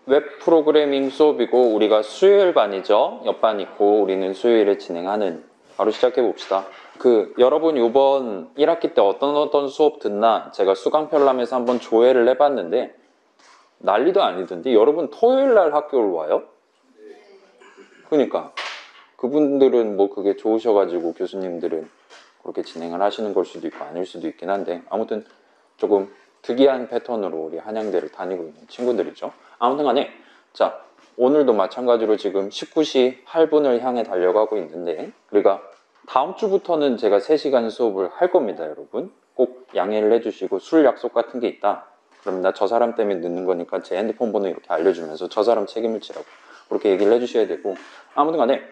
웹 프로그래밍 수업이고 우리가 수요일 반이죠. 옆반 있고 우리는 수요일에 진행하는, 바로 시작해 봅시다. 여러분 이번 1학기 때 어떤 수업 듣나 제가 수강편람에서 한번 조회를 해봤는데 난리도 아니던데. 여러분 토요일 날 학교를 와요? 그러니까 그분들은 뭐 그게 좋으셔가지고 교수님들은 그렇게 진행을 하시는 걸 수도 있고 아닐 수도 있긴 한데, 아무튼 조금 특이한 패턴으로 우리 한양대를 다니고 있는 친구들이죠. 아무튼 간에 자, 오늘도 마찬가지로 지금 19시 8분을 향해 달려가고 있는데, 우리가 다음 주부터는 제가 3시간 수업을 할 겁니다. 여러분 꼭 양해를 해주시고, 술 약속 같은 게 있다 그럼 나 저 사람 때문에 늦는 거니까 제 핸드폰 번호 이렇게 알려주면서 저 사람 책임을 지라고 그렇게 얘기를 해주셔야 되고, 아무튼 간에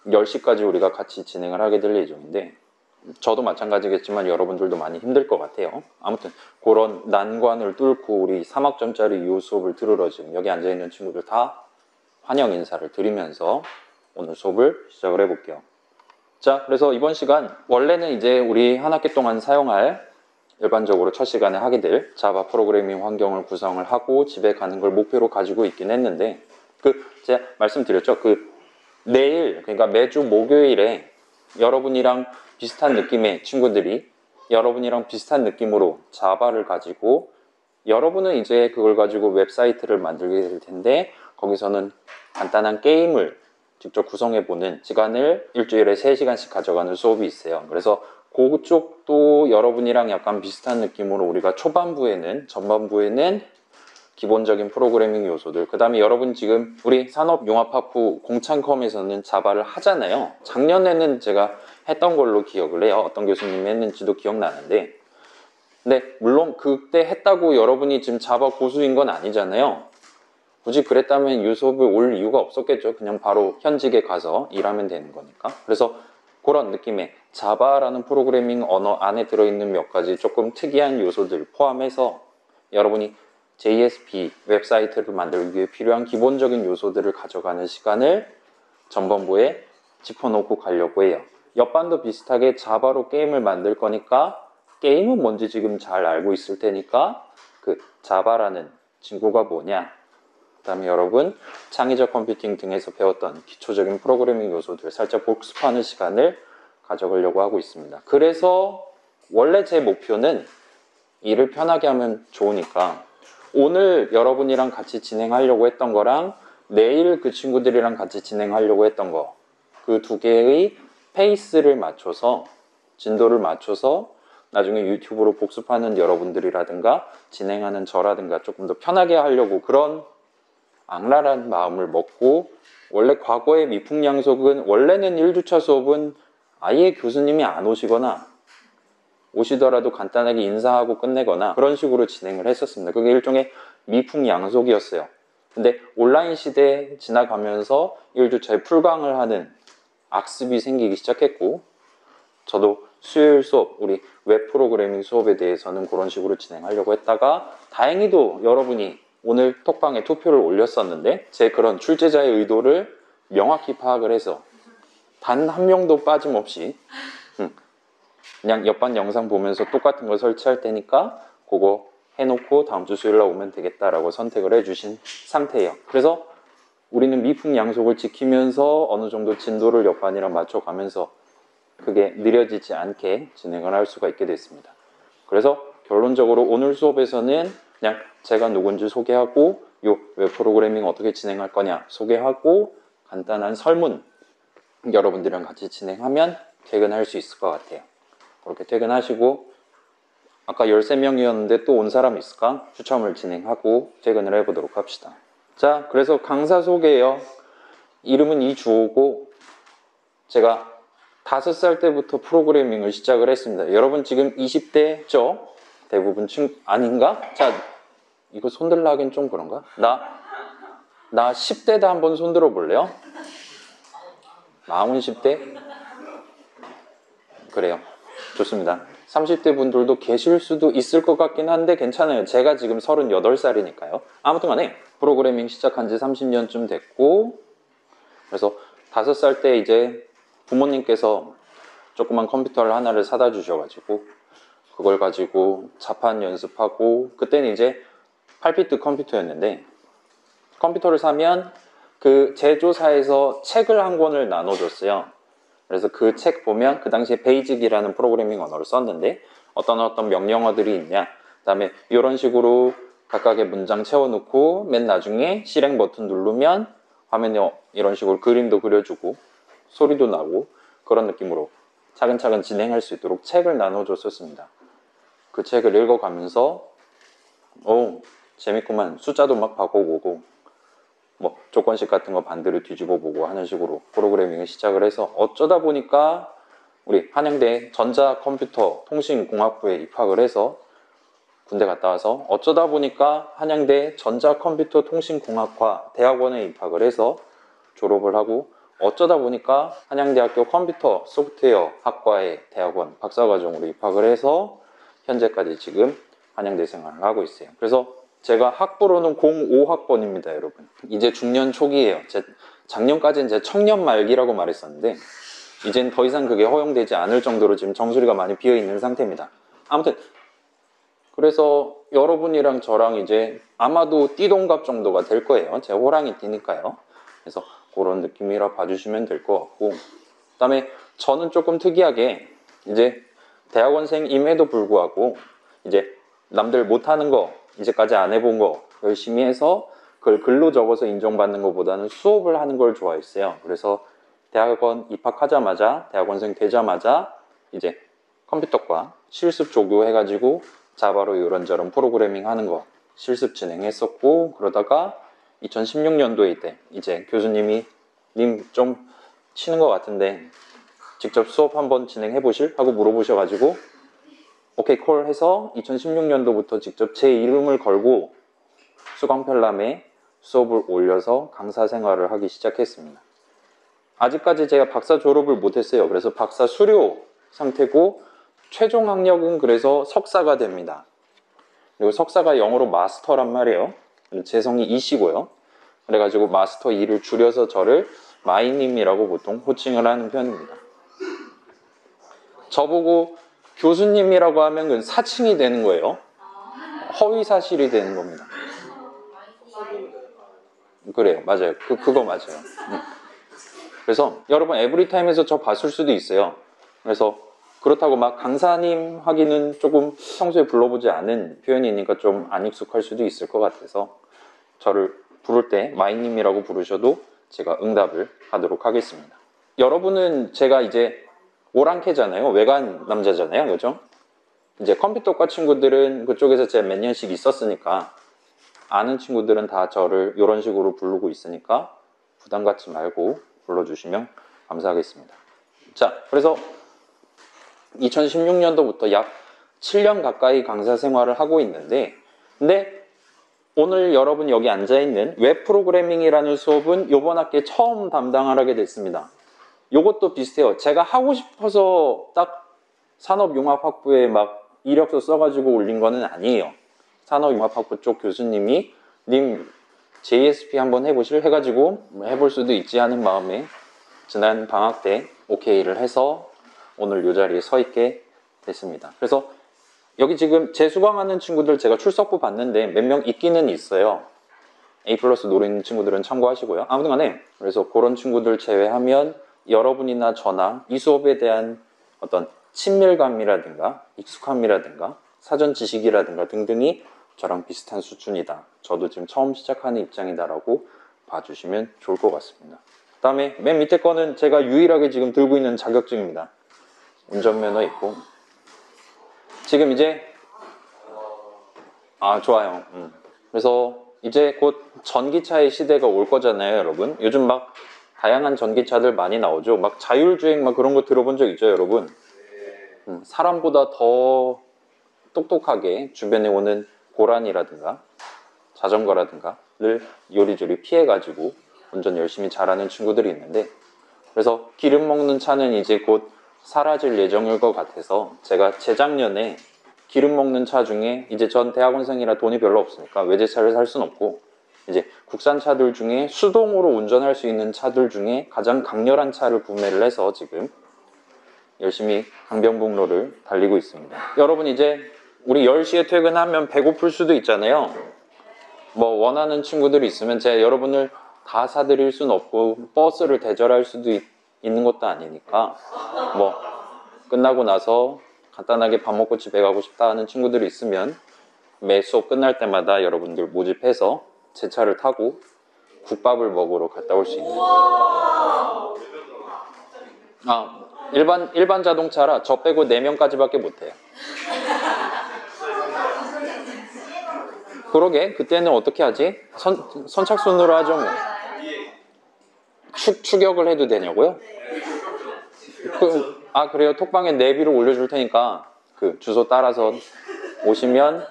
10시까지 우리가 같이 진행을 하게 될 예정인데, 저도 마찬가지겠지만 여러분들도 많이 힘들 것 같아요. 아무튼 그런 난관을 뚫고 우리 3학점짜리 이 수업을 들으러 지금 여기 앉아있는 친구들 다 환영 인사를 드리면서 오늘 수업을 시작을 해볼게요. 자, 그래서 이번 시간 원래는 이제 우리 한 학기 동안 사용할, 일반적으로 첫 시간에 하게 될 자바 프로그래밍 환경을 구성을 하고 집에 가는 걸 목표로 가지고 있긴 했는데, 제가 말씀드렸죠. 내일, 그러니까 매주 목요일에 여러분이랑 비슷한 느낌의 친구들이 여러분이랑 비슷한 느낌으로 자바를 가지고, 여러분은 이제 그걸 가지고 웹사이트를 만들게 될 텐데 거기서는 간단한 게임을 직접 구성해보는 시간을 일주일에 3시간씩 가져가는 수업이 있어요. 그래서 그쪽도 여러분이랑 약간 비슷한 느낌으로 우리가 초반부에는, 전반부에는 기본적인 프로그래밍 요소들, 그 다음에 여러분 지금 우리 산업융합학부 공창컴에서는 자바를 하잖아요. 작년에는 제가 했던 걸로 기억을 해요. 어떤 교수님이 했는지도 기억나는데, 근데 물론 그때 했다고 여러분이 지금 자바 고수인 건 아니잖아요. 굳이 그랬다면 이 수업을 올 이유가 없었겠죠. 그냥 바로 현직에 가서 일하면 되는 거니까. 그래서 그런 느낌의 자바라는 프로그래밍 언어 안에 들어있는 몇 가지 조금 특이한 요소들 포함해서 여러분이 JSP 웹사이트를 만들기 위해 필요한 기본적인 요소들을 가져가는 시간을 전반부에 짚어놓고 가려고 해요. 옆반도 비슷하게 자바로 게임을 만들 거니까 게임은 뭔지 지금 잘 알고 있을 테니까 자바라는 친구가 뭐냐, 그 다음에 여러분 창의적 컴퓨팅 등에서 배웠던 기초적인 프로그래밍 요소들을 살짝 복습하는 시간을 가져가려고 하고 있습니다. 그래서 원래 제 목표는 일을 편하게 하면 좋으니까 오늘 여러분이랑 같이 진행하려고 했던 거랑 내일 그 친구들이랑 같이 진행하려고 했던 거, 그 두 개의 페이스를 맞춰서, 진도를 맞춰서 나중에 유튜브로 복습하는 여러분들이라든가 진행하는 저라든가 조금 더 편하게 하려고 그런 악랄한 마음을 먹고, 원래 과거의 미풍양속은 원래는 1주차 수업은 아예 교수님이 안 오시거나 오시더라도 간단하게 인사하고 끝내거나 그런 식으로 진행을 했었습니다. 그게 일종의 미풍양속이었어요. 근데 온라인 시대에 지나가면서 1주차에 풀강을 하는 악습이 생기기 시작했고, 저도 수요일 수업, 우리 웹 프로그래밍 수업에 대해서는 그런 식으로 진행하려고 했다가 다행히도 여러분이 오늘 톡방에 투표를 올렸었는데 제 그런 출제자의 의도를 명확히 파악을 해서 단 한 명도 빠짐없이 그냥 옆반 영상 보면서 똑같은 걸 설치할 테니까 그거 해놓고 다음 주 수요일 날 오면 되겠다라고 선택을 해주신 상태예요. 그래서 우리는 미풍양속을 지키면서 어느 정도 진도를 옆반이랑 맞춰가면서 그게 느려지지 않게 진행을 할 수가 있게 됐습니다. 그래서 결론적으로 오늘 수업에서는 그냥 제가 누군지 소개하고 요 웹 프로그래밍 어떻게 진행할 거냐 소개하고 간단한 설문 여러분들이랑 같이 진행하면 퇴근할 수 있을 것 같아요. 그렇게 퇴근하시고, 아까 13명이었는데 또 온 사람 있을까? 추첨을 진행하고 퇴근을 해보도록 합시다. 자, 그래서 강사 소개예요. 이름은 이주호고 제가 5살 때부터 프로그래밍을 시작을 했습니다. 여러분 지금 20대죠? 대부분 아닌가? 자, 이거 손들라 하긴 좀 그런가? 나 10대다 한번 손들어 볼래요? 마흔 10대? 그래요. 좋습니다. 30대 분들도 계실 수도 있을 것 같긴 한데 괜찮아요. 제가 지금 38살이니까요. 아무튼 간에 프로그래밍 시작한 지 30년쯤 됐고, 그래서 5살 때 이제 부모님께서 조그만 컴퓨터를 하나를 사다 주셔가지고 그걸 가지고 자판 연습하고, 그때는 이제 8비트 컴퓨터였는데 컴퓨터를 사면 그 제조사에서 책을 한 권을 나눠줬어요. 그래서 그 책 보면 그 당시에 베이직이라는 프로그래밍 언어를 썼는데 어떤 명령어들이 있냐, 그다음에 이런 식으로 각각의 문장 채워놓고 맨 나중에 실행 버튼 누르면 화면에 이런 식으로 그림도 그려주고 소리도 나고 그런 느낌으로 차근차근 진행할 수 있도록 책을 나눠줬었습니다. 그 책을 읽어가면서 재밌구만, 숫자도 막 바꿔보고 뭐 조건식 같은 거 반대로 뒤집어 보고 하는 식으로 프로그래밍을 시작을 해서 어쩌다 보니까 우리 한양대 전자컴퓨터 통신공학부에 입학을 해서 군대 갔다 와서 어쩌다 보니까 한양대 전자컴퓨터 통신공학과 대학원에 입학을 해서 졸업을 하고 어쩌다 보니까 한양대학교 컴퓨터 소프트웨어 학과의 대학원 박사과정으로 입학을 해서 현재까지 지금 한양대 생활을 하고 있어요. 그래서 제가 학부로는 05학번입니다, 여러분. 이제 중년 초기예요. 작년까지는 제 청년 말기라고 말했었는데 이젠 더 이상 그게 허용되지 않을 정도로 지금 정수리가 많이 비어있는 상태입니다. 아무튼 그래서 여러분이랑 저랑 이제 아마도 띠동갑 정도가 될 거예요. 제가 호랑이 띠니까요. 그래서 그런 느낌이라 봐주시면 될 것 같고, 그 다음에 저는 조금 특이하게 이제 대학원생임에도 불구하고 이제 남들 못하는 거, 이제까지 안 해본 거 열심히 해서 그걸 글로 적어서 인정받는 것보다는 수업을 하는 걸 좋아했어요. 그래서 대학원 입학하자마자, 대학원생 되자마자 이제 컴퓨터과 실습 조교해가지고 자바로 이런저런 프로그래밍 하는 거 실습 진행했었고, 그러다가 2016년도에 때 이제 교수님이 님 좀 치는 것 같은데 직접 수업 한번 진행해 보실? 하고 물어보셔가지고 오케이 콜 해서 2016년도부터 직접 제 이름을 걸고 수강펠람에 수업을 올려서 강사 생활을 하기 시작했습니다. 아직까지 제가 박사 졸업을 못했어요. 그래서 박사 수료 상태고 최종 학력은 그래서 석사가 됩니다. 그리고 석사가 영어로 마스터란 말이에요. 재성이 이시고요. 그래가지고 마스터 2를 줄여서 저를 마이님이라고 보통 호칭을 하는 편입니다. 저보고 교수님이라고 하면 그 사칭이 되는 거예요. 허위사실이 되는 겁니다. 그래요. 맞아요. 그거 맞아요. 그래서 여러분 에브리타임에서 저 봤을 수도 있어요. 그래서 그렇다고 막 강사님 하기는 조금 평소에 불러보지 않은 표현이니까 좀 안 익숙할 수도 있을 것 같아서 저를 부를 때 마이님이라고 부르셔도 제가 응답을 하도록 하겠습니다. 여러분은 제가 이제 오랑캐잖아요. 외관 남자잖아요. 그죠? 이제 컴퓨터과 친구들은 그쪽에서 제가 몇 년씩 있었으니까 아는 친구들은 다 저를 이런 식으로 부르고 있으니까 부담 갖지 말고 불러주시면 감사하겠습니다. 자, 그래서 2016년도부터 약 7년 가까이 강사 생활을 하고 있는데, 근데 오늘 여러분 여기 앉아있는 웹 프로그래밍이라는 수업은 이번 학기에 처음 담당을 하게 됐습니다. 이것도 비슷해요. 제가 하고 싶어서 딱 산업융합학부에 막 이력서 써가지고 올린 거는 아니에요. 산업융합학부 쪽 교수님이 님 JSP 한번 해보실? 해가지고 해볼 수도 있지 하는 마음에 지난 방학 때 OK를 해서 오늘 이 자리에 서 있게 됐습니다. 그래서 여기 지금 재수강하는 친구들 제가 출석부 봤는데 몇 명 있기는 있어요. A+ 노리는 친구들은 참고하시고요. 아무튼 간에 그래서 그런 친구들 제외하면 여러분이나 저나 이 수업에 대한 어떤 친밀감이라든가 익숙함이라든가 사전 지식이라든가 등등이 저랑 비슷한 수준이다. 저도 지금 처음 시작하는 입장이다라고 봐주시면 좋을 것 같습니다. 그 다음에 맨 밑에 거는 제가 유일하게 지금 들고 있는 자격증입니다. 운전면허 있고 지금 이제 좋아요. 그래서 이제 곧 전기차의 시대가 올 거잖아요, 여러분. 요즘 막 다양한 전기차들 많이 나오죠. 막 자율주행 막 그런 거 들어본 적 있죠, 여러분? 사람보다 더 똑똑하게 주변에 오는 고란이라든가 자전거라든가를 요리조리 피해가지고 운전 열심히 잘하는 친구들이 있는데, 그래서 기름 먹는 차는 이제 곧 사라질 예정일 것 같아서 제가 재작년에 기름 먹는 차 중에 이제 전 대학원생이라 돈이 별로 없으니까 외제차를 살 순 없고 이제 국산 차들 중에 수동으로 운전할 수 있는 차들 중에 가장 강렬한 차를 구매를 해서 지금 열심히 강변북로를 달리고 있습니다. 여러분 이제 우리 10시에 퇴근하면 배고플 수도 있잖아요. 뭐 원하는 친구들이 있으면 제가 여러분을 다 사드릴 수는 없고 버스를 대절할 수도 있는 것도 아니니까 뭐 끝나고 나서 간단하게 밥 먹고 집에 가고 싶다 하는 친구들이 있으면 매 수업 끝날 때마다 여러분들 모집해서 제 차를 타고 국밥을 먹으러 갔다 올 수 있는. 일반 자동차라 저 빼고 4명까지밖에 못해요. 그러게 그때는 어떻게 하지? 선착순으로 하죠 뭐. 추격을 해도 되냐고요? 그래요? 톡방에 내비로 올려줄 테니까 그 주소 따라서 오시면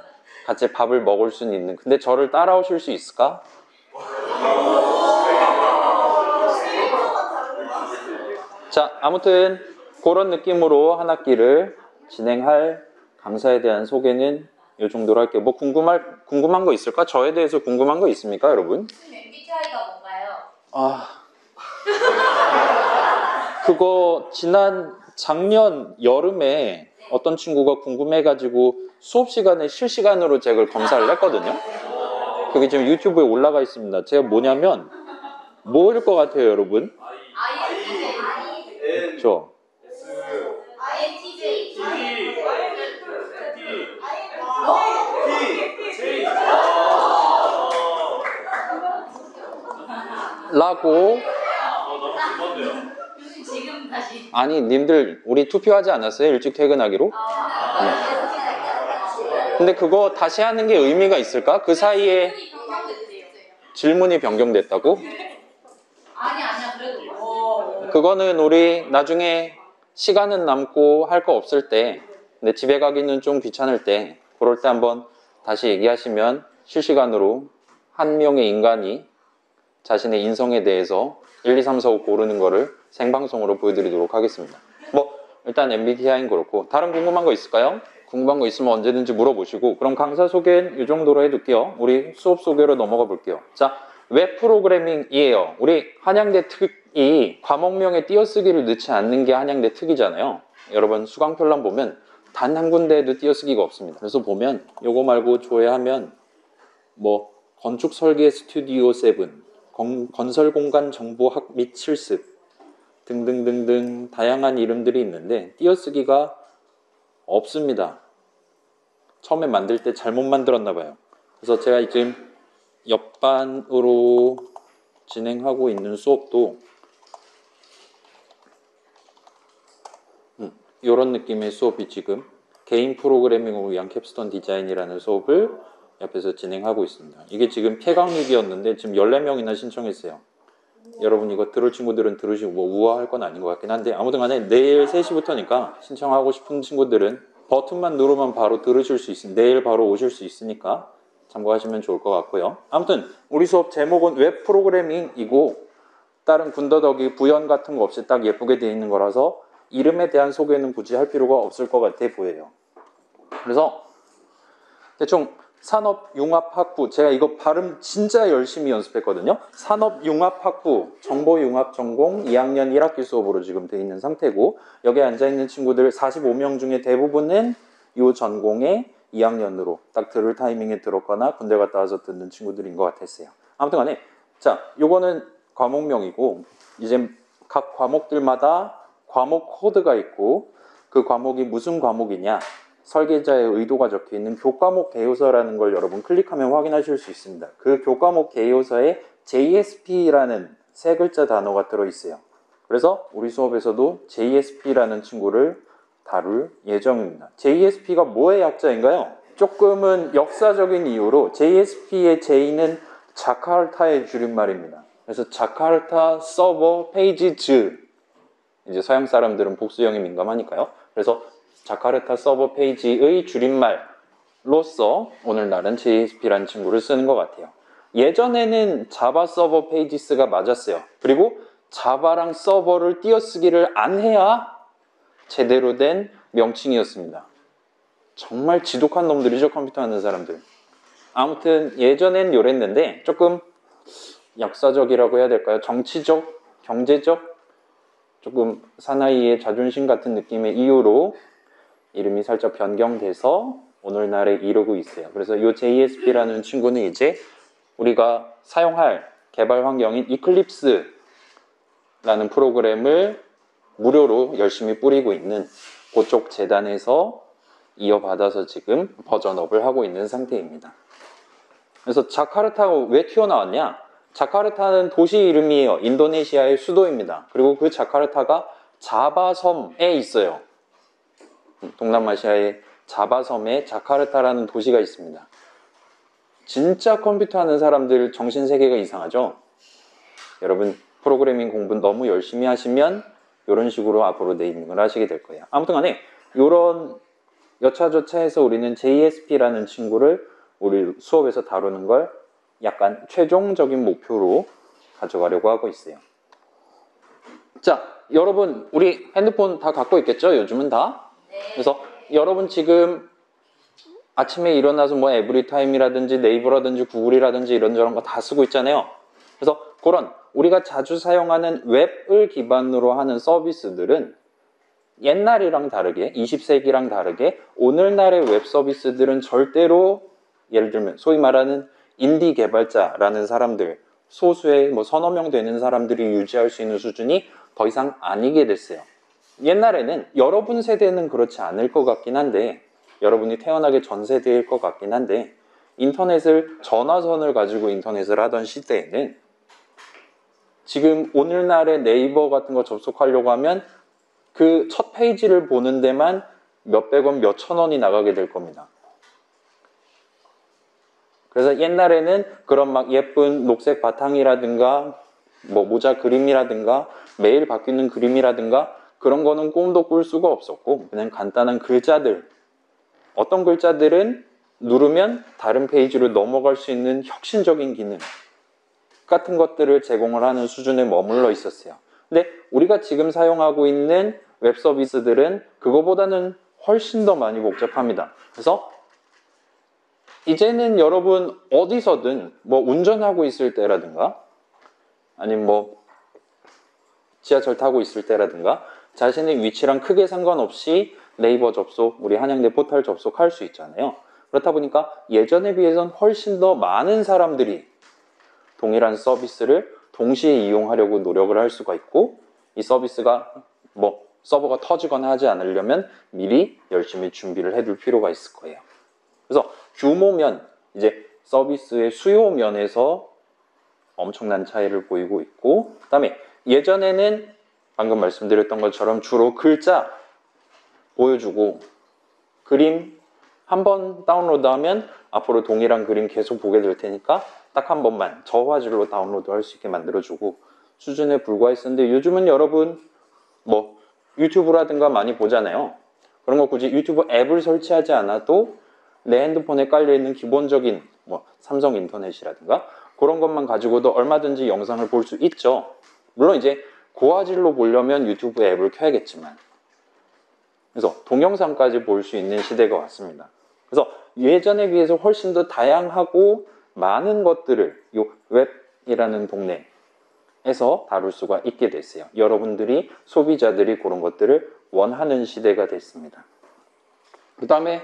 같이 밥을 먹을 수는 있는. 근데 저를 따라오실 수 있을까? 자, 아무튼 그런 느낌으로 한 학기를 진행할 강사에 대한 소개는 이 정도로 할게요. 뭐 궁금한 거 있을까? 저에 대해서 궁금한 거 있습니까, 여러분? MBTI가 뭔가요? 그거 작년 여름에 어떤 친구가 궁금해가지고 수업 시간에 실시간으로 제가 검사를 했거든요. 그게 지금 유튜브에 올라가 있습니다. 제가 뭐냐면 뭐일 것 같아요, 여러분? 그렇죠? 라고. 지금 다시. 아니 님들 우리 투표하지 않았어요? 일찍 퇴근하기로? 근데 그거 다시 하는 게 의미가 있을까? 그 사이에 질문이 변경됐다고? 아니야 그래도. 그거는 우리 나중에 시간은 남고 할 거 없을 때, 근데 집에 가기는 좀 귀찮을 때, 그럴 때 한번 다시 얘기하시면 실시간으로 한 명의 인간이 자신의 인성에 대해서 1, 2, 3, 4, 5 고르는 거를 생방송으로 보여드리도록 하겠습니다. 뭐 일단 MBTI는 그렇고 다른 궁금한 거 있을까요? 궁금한 거 있으면 언제든지 물어보시고, 그럼 강사 소개는 이 정도로 해둘게요. 우리 수업 소개로 넘어가 볼게요. 자, 웹 프로그래밍이에요. 우리 한양대 특이 과목명에 띄어쓰기를 넣지 않는 게 한양대 특이잖아요. 여러분 수강편람 보면 단 한 군데에도 띄어쓰기가 없습니다. 그래서 보면 요거 말고 조회하면 뭐 건축 설계 스튜디오 7, 건설 공간 정보학 및 실습 등등등등 다양한 이름들이 있는데 띄어쓰기가 없습니다. 처음에 만들 때 잘못 만들었나 봐요. 그래서 제가 지금 옆반으로 진행하고 있는 수업도 이런 느낌의 수업이 지금 개인 프로그래밍을 위한 캡스톤 디자인이라는 수업을 옆에서 진행하고 있습니다. 이게 지금 폐강육이었는데 지금 14명이나 신청했어요. 여러분 이거 들을 친구들은 들으시고 뭐 우아할 건 아닌 것 같긴 한데, 아무튼 간에 내일 3시부터니까 신청하고 싶은 친구들은 버튼만 누르면 바로 들으실 수 있습니다. 내일 바로 오실 수 있으니까 참고하시면 좋을 것 같고요. 아무튼 우리 수업 제목은 웹 프로그래밍이고 다른 군더더기 부연 같은 거 없이 딱 예쁘게 되어 있는 거라서 이름에 대한 소개는 굳이 할 필요가 없을 것 같아 보여요. 그래서 대충 산업융합학부, 제가 이거 발음 진짜 열심히 연습했거든요. 산업융합학부 정보융합전공 2학년 1학기 수업으로 지금 되어 있는 상태고, 여기에 앉아있는 친구들 45명 중에 대부분은 이 전공의 2학년으로 딱 들을 타이밍에 들었거나 군대 갔다 와서 듣는 친구들인 것 같았어요. 아무튼 간에 자, 요거는 과목명이고 이제 각 과목들마다 과목 코드가 있고 그 과목이 무슨 과목이냐, 설계자의 의도가 적혀있는 교과목 개요서라는 걸 여러분 클릭하면 확인하실 수 있습니다. 그 교과목 개요서에 JSP라는 세 글자 단어가 들어있어요. 그래서 우리 수업에서도 JSP라는 친구를 다룰 예정입니다. JSP가 뭐의 약자인가요? 조금은 역사적인 이유로 JSP의 J는 자카르타의 줄임말입니다. 그래서 자카르타 서버 페이지즈, 이제 서양 사람들은 복수형에 민감하니까요. 그래서 자카르타 서버 페이지의 줄임말로서 오늘날은 JSP라는 친구를 쓰는 것 같아요. 예전에는 자바 서버 페이지스가 맞았어요. 그리고 자바랑 서버를 띄어쓰기를 안 해야 제대로 된 명칭이었습니다. 정말 지독한 놈들이죠, 컴퓨터 하는 사람들. 아무튼 예전엔 요랬는데 조금 역사적이라고 해야 될까요? 정치적, 경제적, 조금 사나이의 자존심 같은 느낌의 이유로 이름이 살짝 변경돼서 오늘날에 이르고 있어요. 그래서 이 JSP라는 친구는 이제 우리가 사용할 개발 환경인 이클립스라는 프로그램을 무료로 열심히 뿌리고 있는 그쪽 재단에서 이어받아서 지금 버전업을 하고 있는 상태입니다. 그래서 자카르타가 왜 튀어나왔냐? 자카르타는 도시 이름이에요. 인도네시아의 수도입니다. 그리고 그 자카르타가 자바섬에 있어요. 동남아시아의 자바섬에 자카르타라는 도시가 있습니다. 진짜 컴퓨터 하는 사람들 정신세계가 이상하죠? 여러분 프로그래밍 공부 너무 열심히 하시면 이런 식으로 앞으로 네이밍을 하시게 될 거예요. 아무튼 간에 이런 여차저차해서 우리는 JSP라는 친구를 우리 수업에서 다루는 걸 약간 최종적인 목표로 가져가려고 하고 있어요. 자, 여러분 우리 핸드폰 다 갖고 있겠죠? 요즘은 다? 그래서 여러분 지금 아침에 일어나서 뭐 에브리타임이라든지 네이버라든지 구글이라든지 이런저런 거 다 쓰고 있잖아요. 그래서 그런 우리가 자주 사용하는 웹을 기반으로 하는 서비스들은 옛날이랑 다르게 20세기랑 다르게 오늘날의 웹 서비스들은 절대로 예를 들면 소위 말하는 인디 개발자라는 사람들 소수의 뭐 서너 명 되는 사람들이 유지할 수 있는 수준이 더 이상 아니게 됐어요. 옛날에는 여러분 세대는 그렇지 않을 것 같긴 한데 여러분이 태어나기 전 세대일 것 같긴 한데 인터넷을 전화선을 가지고 인터넷을 하던 시대에는 지금 오늘날의 네이버 같은 거 접속하려고 하면 그 첫 페이지를 보는 데만 몇백 원, 몇천 원이 나가게 될 겁니다. 그래서 옛날에는 그런 막 예쁜 녹색 바탕이라든가 뭐 모자 그림이라든가 매일 바뀌는 그림이라든가 그런 거는 꿈도 꿀 수가 없었고 그냥 간단한 글자들 어떤 글자들은 누르면 다른 페이지로 넘어갈 수 있는 혁신적인 기능 같은 것들을 제공을 하는 수준에 머물러 있었어요. 근데 우리가 지금 사용하고 있는 웹 서비스들은 그거보다는 훨씬 더 많이 복잡합니다. 그래서 이제는 여러분 어디서든 뭐 운전하고 있을 때라든가 아니면 뭐 지하철 타고 있을 때라든가 자신의 위치랑 크게 상관없이 네이버 접속, 우리 한양대 포털 접속할 수 있잖아요. 그렇다 보니까 예전에 비해서는 훨씬 더 많은 사람들이 동일한 서비스를 동시에 이용하려고 노력을 할 수가 있고 이 서비스가 뭐 서버가 터지거나 하지 않으려면 미리 열심히 준비를 해둘 필요가 있을 거예요. 그래서 규모면 이제 서비스의 수요 면에서 엄청난 차이를 보이고 있고 그 다음에 예전에는 방금 말씀드렸던 것처럼 주로 글자 보여주고 그림 한번 다운로드하면 앞으로 동일한 그림 계속 보게 될 테니까 딱 한 번만 저화질로 다운로드 할 수 있게 만들어주고 수준에 불과했었는데 요즘은 여러분 뭐 유튜브라든가 많이 보잖아요. 그런 거 굳이 유튜브 앱을 설치하지 않아도 내 핸드폰에 깔려있는 기본적인 뭐 삼성 인터넷이라든가 그런 것만 가지고도 얼마든지 영상을 볼 수 있죠. 물론 이제 고화질로 보려면 유튜브 앱을 켜야겠지만 그래서 동영상까지 볼 수 있는 시대가 왔습니다. 그래서 예전에 비해서 훨씬 더 다양하고 많은 것들을 이 웹이라는 동네에서 다룰 수가 있게 됐어요. 여러분들이 소비자들이 그런 것들을 원하는 시대가 됐습니다. 그 다음에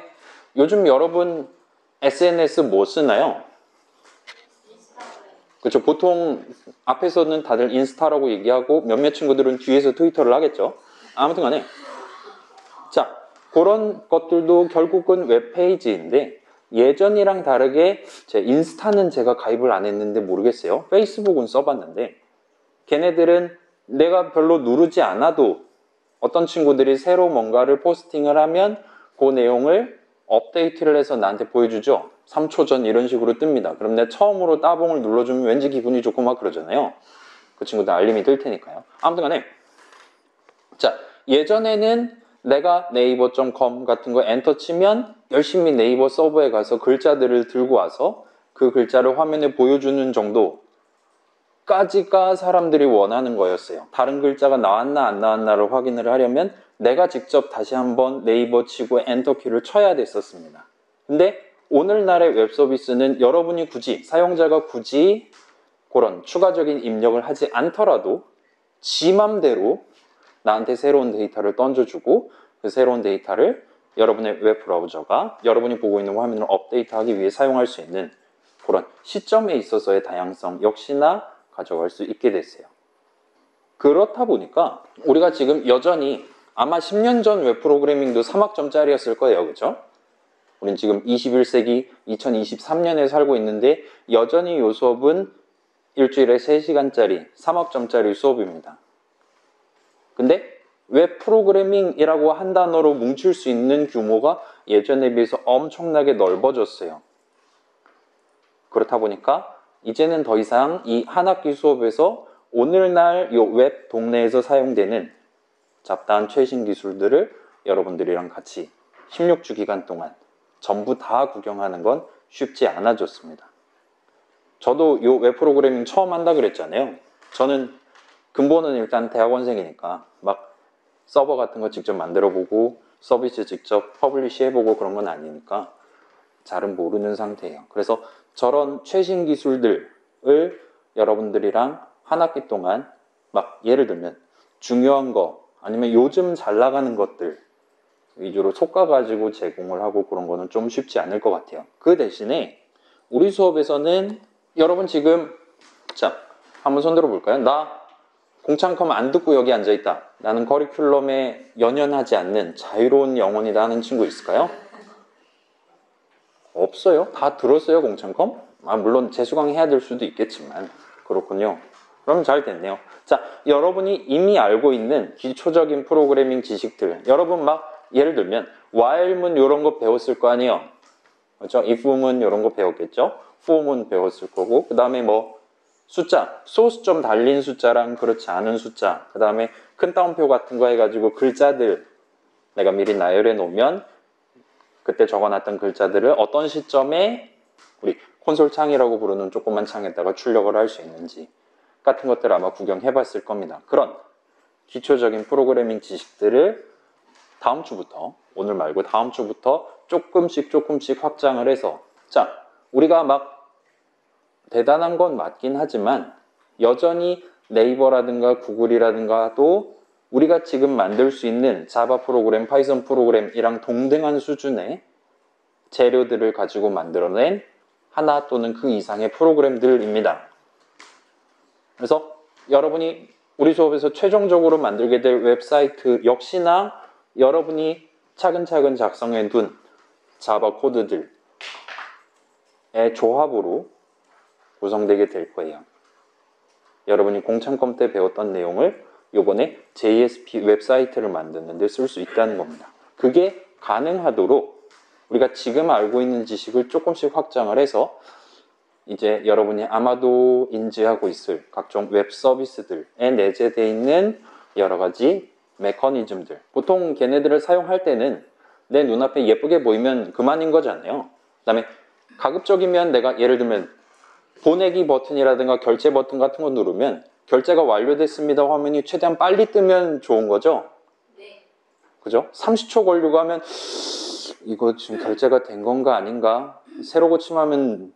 요즘 여러분 SNS 뭐 쓰나요? 그렇죠. 보통 앞에서는 다들 인스타라고 얘기하고 몇몇 친구들은 뒤에서 트위터를 하겠죠. 아무튼 간에 자, 그런 것들도 결국은 웹페이지인데 예전이랑 다르게 제 인스타는 제가 가입을 안 했는데 모르겠어요. 페이스북은 써봤는데 걔네들은 내가 별로 누르지 않아도 어떤 친구들이 새로 뭔가를 포스팅을 하면 그 내용을 업데이트를 해서 나한테 보여주죠. 3초 전 이런 식으로 뜹니다. 그럼 내가 처음으로 따봉을 눌러주면 왠지 기분이 좋고 막 그러잖아요. 그 친구들 알림이 뜰 테니까요. 아무튼 간에 자, 예전에는 내가 네이버.com 같은 거 엔터 치면 열심히 네이버 서버에 가서 글자들을 들고 와서 그 글자를 화면에 보여주는 정도까지가 사람들이 원하는 거였어요. 다른 글자가 나왔나 안 나왔나를 확인을 하려면 내가 직접 다시 한번 네이버 치고 엔터 키를 쳐야 됐었습니다. 근데 오늘날의 웹 서비스는 여러분이 굳이 사용자가 굳이 그런 추가적인 입력을 하지 않더라도 지 맘대로 나한테 새로운 데이터를 던져주고 그 새로운 데이터를 여러분의 웹 브라우저가 여러분이 보고 있는 화면을 업데이트하기 위해 사용할 수 있는 그런 시점에 있어서의 다양성 역시나 가져갈 수 있게 됐어요. 그렇다 보니까 우리가 지금 여전히 아마 10년 전 웹 프로그래밍도 3학점짜리였을 거예요. 그죠? 우린 지금 21세기 2023년에 살고 있는데 여전히 이 수업은 일주일에 3시간짜리 3학점짜리 수업입니다. 근데 웹 프로그래밍이라고 한 단어로 뭉칠 수 있는 규모가 예전에 비해서 엄청나게 넓어졌어요. 그렇다 보니까 이제는 더 이상 이 한 학기 수업에서 오늘날 이 웹 동네에서 사용되는 잡다한 최신 기술들을 여러분들이랑 같이 16주 기간 동안 전부 다 구경하는 건 쉽지 않아졌습니다. 저도 이 웹 프로그래밍 처음 한다 그랬잖아요. 저는 근본은 일단 대학원생이니까 막 서버 같은 거 직접 만들어보고 서비스 직접 퍼블리시 해보고 그런 건 아니니까 잘은 모르는 상태예요. 그래서 저런 최신 기술들을 여러분들이랑 한 학기 동안 막 예를 들면 중요한 거 아니면 요즘 잘 나가는 것들 위주로 솎아가지고 제공을 하고 그런 거는 좀 쉽지 않을 것 같아요. 그 대신에 우리 수업에서는 여러분 지금 자 한번 손들어 볼까요? 나 공창컴 안 듣고 여기 앉아있다. 나는 커리큘럼에 연연하지 않는 자유로운 영혼이다 하는 친구 있을까요? 없어요. 다 들었어요, 공창컴? 물론 재수강 해야 될 수도 있겠지만 그렇군요. 그럼 잘 됐네요. 자, 여러분이 이미 알고 있는 기초적인 프로그래밍 지식들 여러분 막 예를 들면 while문 이런 거 배웠을 거 아니에요. 그렇죠? if문 이런 거 배웠겠죠? for문 배웠을 거고 그 다음에 뭐 숫자, 소수점 달린 숫자랑 그렇지 않은 숫자 그 다음에 큰 따옴표 같은 거 해가지고 글자들 내가 미리 나열해 놓으면 그때 적어놨던 글자들을 어떤 시점에 우리 콘솔 창이라고 부르는 조그만 창에다가 출력을 할 수 있는지 같은 것들 아마 구경해 봤을 겁니다. 그런 기초적인 프로그래밍 지식들을 다음 주부터 오늘 말고 다음 주부터 조금씩 확장을 해서 자 우리가 막 대단한 건 맞긴 하지만 여전히 네이버라든가 구글이라든가도 우리가 지금 만들 수 있는 자바 프로그램, 파이썬 프로그램이랑 동등한 수준의 재료들을 가지고 만들어낸 하나 또는 그 이상의 프로그램들입니다. 그래서 여러분이 우리 수업에서 최종적으로 만들게 될 웹사이트 역시나 여러분이 차근차근 작성해 둔 자바 코드들의 조합으로 구성되게 될 거예요. 여러분이 공창컴 때 배웠던 내용을 요번에 JSP 웹사이트를 만드는 데 쓸 수 있다는 겁니다. 그게 가능하도록 우리가 지금 알고 있는 지식을 조금씩 확장을 해서 이제 여러분이 아마도 인지하고 있을 각종 웹 서비스들에 내재되어 있는 여러 가지 메커니즘들 보통 걔네들을 사용할 때는 내 눈앞에 예쁘게 보이면 그만인 거잖아요. 그 다음에 가급적이면 내가 예를 들면 보내기 버튼이라든가 결제 버튼 같은 거 누르면 결제가 완료됐습니다 화면이 최대한 빨리 뜨면 좋은 거죠? 네. 그죠? 30초 걸리고 하면 이거 지금 결제가 된 건가 아닌가? 새로 고침하면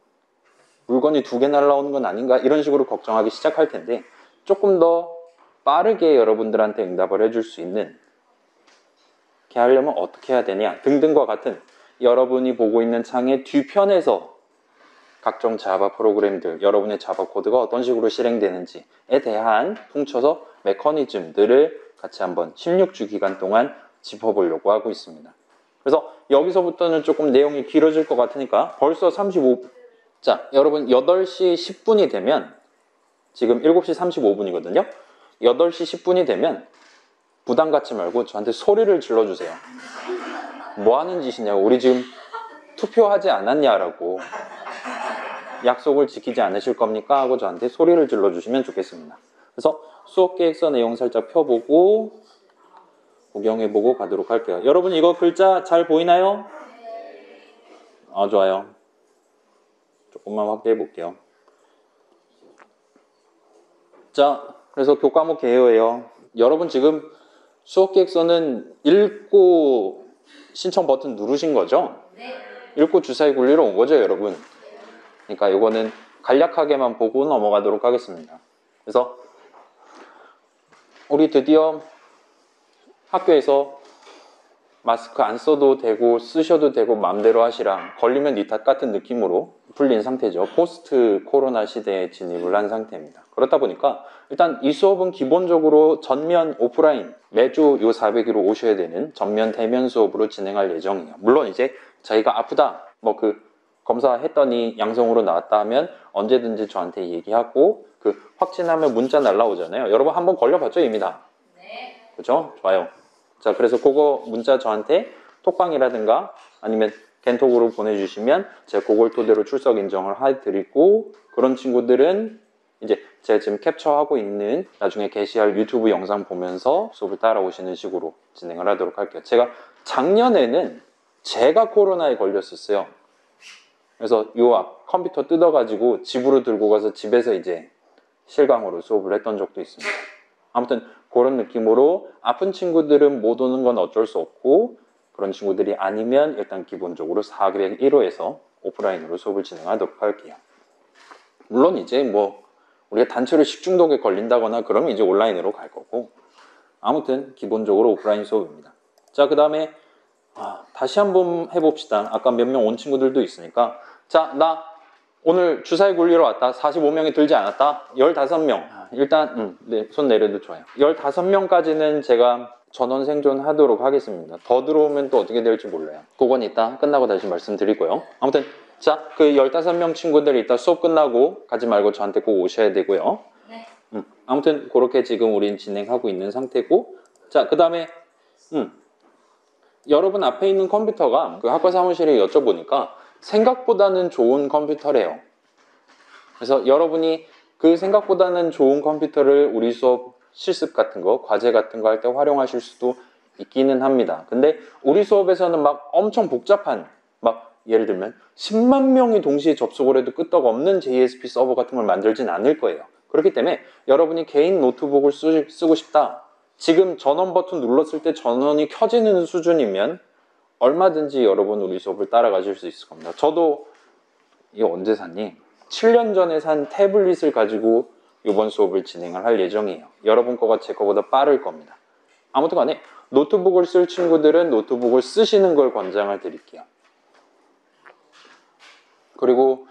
물건이 2개 날라오는 건 아닌가? 이런 식으로 걱정하기 시작할 텐데 조금 더 빠르게 여러분들한테 응답을 해줄 수 있는 이렇게 하려면 어떻게 해야 되냐 등등과 같은 여러분이 보고 있는 창의 뒤편에서 각종 자바 프로그램들, 여러분의 자바 코드가 어떤 식으로 실행되는지에 대한 훔쳐서 메커니즘들을 같이 한번 16주 기간 동안 짚어보려고 하고 있습니다. 그래서 여기서부터는 조금 내용이 길어질 것 같으니까 벌써 35분. 자, 여러분 8시 10분이 되면 지금 7시 35분이거든요. 8시 10분이 되면 부담 갖지 말고 저한테 소리를 질러주세요. 뭐 하는 짓이냐고. 우리 지금 투표하지 않았냐라고. 약속을 지키지 않으실 겁니까? 하고 저한테 소리를 질러주시면 좋겠습니다. 그래서 수업계획서 내용 살짝 펴보고 구경해보고 가도록 할게요. 여러분 이거 글자 잘 보이나요? 좋아요. 조금만 확대해 볼게요. 자, 그래서 교과목 개요예요. 여러분 지금 수업계획서는 읽고 신청 버튼 누르신 거죠? 네. 읽고 주사위 굴리러 온 거죠, 여러분? 그러니까 이거는 간략하게만 보고 넘어가도록 하겠습니다. 그래서 우리 드디어 학교에서 마스크 안 써도 되고 쓰셔도 되고 맘대로 하시라, 걸리면 니 탓 같은 느낌으로 풀린 상태죠. 포스트 코로나 시대에 진입을 한 상태입니다. 그렇다 보니까 일단 이 수업은 기본적으로 전면 오프라인, 매주 요 400일로 오셔야 되는 전면 대면 수업으로 진행할 예정이에요. 물론 이제 자기가 아프다, 뭐 그 검사했더니 양성으로 나왔다 하면 언제든지 저한테 얘기하고, 그 확진하면 문자 날라오잖아요. 여러분 한번 걸려봤죠 이미 다? 네. 그죠? 좋아요. 자, 그래서 그거 문자 저한테 톡방이라든가 아니면 겐톡으로 보내주시면 제가 그걸 토대로 출석 인정을 해드리고, 그런 친구들은 이제 제가 지금 캡처하고 있는 나중에 게시할 유튜브 영상 보면서 수업을 따라오시는 식으로 진행을 하도록 할게요. 제가 작년에는 제가 코로나에 걸렸었어요. 그래서 요 컴퓨터 뜯어가지고 집으로 들고 가서 집에서 이제 실강으로 수업을 했던 적도 있습니다. 아무튼 그런 느낌으로 아픈 친구들은 못 오는 건 어쩔 수 없고, 그런 친구들이 아니면 일단 기본적으로 401호에서 오프라인으로 수업을 진행하도록 할게요. 물론 이제 뭐 우리가 단체로 식중독에 걸린다거나 그러면 이제 온라인으로 갈 거고, 아무튼 기본적으로 오프라인 수업입니다. 자, 그 다음에 다시 한번 해봅시다. 아까 몇 명 온 친구들도 있으니까. 자, 나 오늘 주사위 굴리러 왔다. 45명이 들지 않았다. 15명. 일단 네, 손 내려도 좋아요. 15명까지는 제가 전원 생존하도록 하겠습니다. 더 들어오면 또 어떻게 될지 몰라요. 그건 이따 끝나고 다시 말씀드리고요. 아무튼 자, 그 15명 친구들 이따 수업 끝나고 가지 말고 저한테 꼭 오셔야 되고요. 네. 아무튼 그렇게 지금 우린 진행하고 있는 상태고, 자, 그 다음에 여러분 앞에 있는 컴퓨터가 그 학과 사무실에 여쭤보니까 생각보다는 좋은 컴퓨터래요. 그래서 여러분이 그 생각보다는 좋은 컴퓨터를 우리 수업 실습 같은 거, 과제 같은 거 할 때 활용하실 수도 있기는 합니다. 근데 우리 수업에서는 막 엄청 복잡한, 막 예를 들면 10만 명이 동시에 접속을 해도 끄떡 없는 JSP 서버 같은 걸 만들진 않을 거예요. 그렇기 때문에 여러분이 개인 노트북을 쓰고 싶다, 지금 전원 버튼 눌렀을 때 전원이 켜지는 수준이면 얼마든지 여러분 우리 수업을 따라가실 수 있을 겁니다. 저도 이거 언제 샀니? 7년 전에 산 태블릿을 가지고 이번 수업을 진행을 할 예정이에요. 여러분 거가 제 거보다 빠를 겁니다. 아무튼 간에 노트북을 쓸 친구들은 노트북을 쓰시는 걸 권장을 드릴게요. 그리고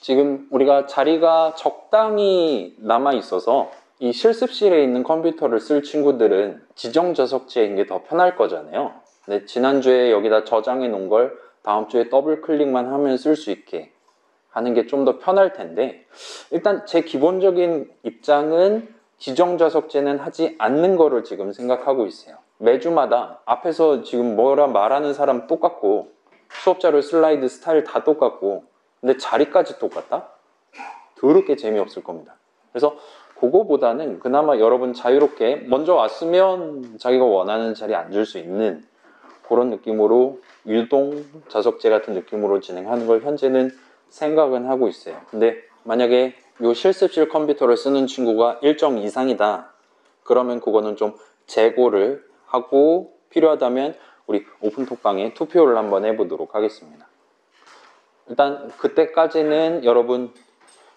지금 우리가 자리가 적당히 남아 있어서 이 실습실에 있는 컴퓨터를 쓸 친구들은 지정 좌석제인 게 더 편할 거잖아요. 근데 지난주에 여기다 저장해 놓은 걸 다음 주에 더블 클릭만 하면 쓸 수 있게 하는 게 좀 더 편할 텐데, 일단 제 기본적인 입장은 지정 좌석제는 하지 않는 거를 지금 생각하고 있어요. 매주마다 앞에서 지금 뭐라 말하는 사람 똑같고 수업자료 슬라이드 스타일 다 똑같고, 근데 자리까지 똑같다? 더럽게 재미없을 겁니다. 그래서 그거보다는 그나마 여러분 자유롭게 먼저 왔으면 자기가 원하는 자리에 앉을 수 있는 그런 느낌으로 유동 좌석제 같은 느낌으로 진행하는 걸 현재는 생각은 하고 있어요. 근데 만약에 요 실습실 컴퓨터를 쓰는 친구가 일정 이상이다, 그러면 그거는 좀 재고를 하고 필요하다면 우리 오픈톡방에 투표를 한번 해보도록 하겠습니다. 일단 그때까지는 여러분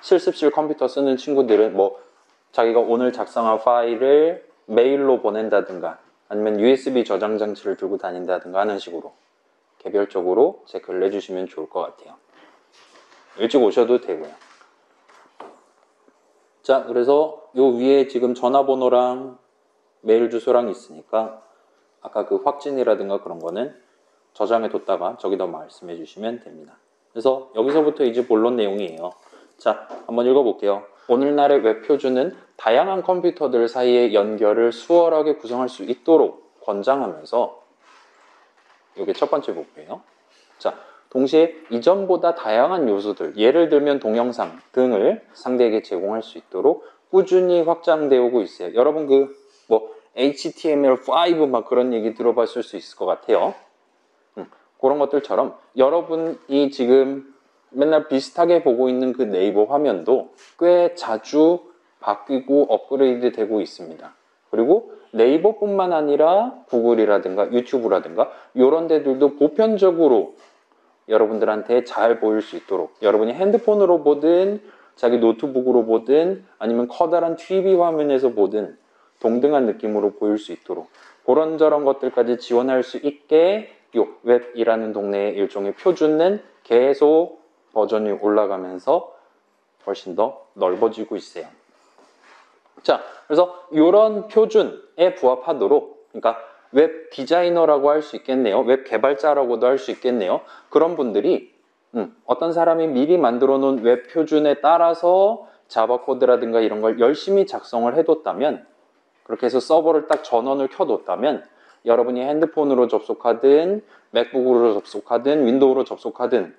실습실 컴퓨터 쓰는 친구들은 뭐 자기가 오늘 작성한 파일을 메일로 보낸다든가 아니면 USB 저장 장치를 들고 다닌다든가 하는 식으로 개별적으로 체크를 내주시면 좋을 것 같아요. 일찍 오셔도 되고요. 자, 그래서 요 위에 지금 전화번호랑 메일 주소랑 있으니까 아까 그 확진이라든가 그런 거는 저장해 뒀다가 저기다 말씀해 주시면 됩니다. 그래서 여기서부터 이제 본론 내용이에요. 자, 한번 읽어볼게요. 오늘날의 웹표준은 다양한 컴퓨터들 사이의 연결을 수월하게 구성할 수 있도록 권장하면서, 이게 첫 번째 목표예요. 자, 동시에 이전보다 다양한 요소들, 예를 들면 동영상 등을 상대에게 제공할 수 있도록 꾸준히 확장되어 오고 있어요. 여러분 그 뭐 HTML5 막 그런 얘기 들어봤을 수 있을 것 같아요. 그런 것들처럼 여러분이 지금 맨날 비슷하게 보고 있는 그 네이버 화면도 꽤 자주 바뀌고 업그레이드 되고 있습니다. 그리고 네이버뿐만 아니라 구글이라든가 유튜브라든가 이런 데들도 보편적으로 여러분들한테 잘 보일 수 있도록, 여러분이 핸드폰으로 보든 자기 노트북으로 보든 아니면 커다란 TV 화면에서 보든 동등한 느낌으로 보일 수 있도록 그런저런 것들까지 지원할 수 있게 요 웹이라는 동네의 일종의 표준은 계속 버전이 올라가면서 훨씬 더 넓어지고 있어요. 자, 그래서 이런 표준에 부합하도록, 그러니까 웹 디자이너라고 할 수 있겠네요. 웹 개발자라고도 할 수 있겠네요. 그런 분들이 어떤 사람이 미리 만들어 놓은 웹 표준에 따라서 자바 코드라든가 이런 걸 열심히 작성을 해뒀다면, 그렇게 해서 서버를 딱 전원을 켜뒀다면 여러분이 핸드폰으로 접속하든 맥북으로 접속하든 윈도우로 접속하든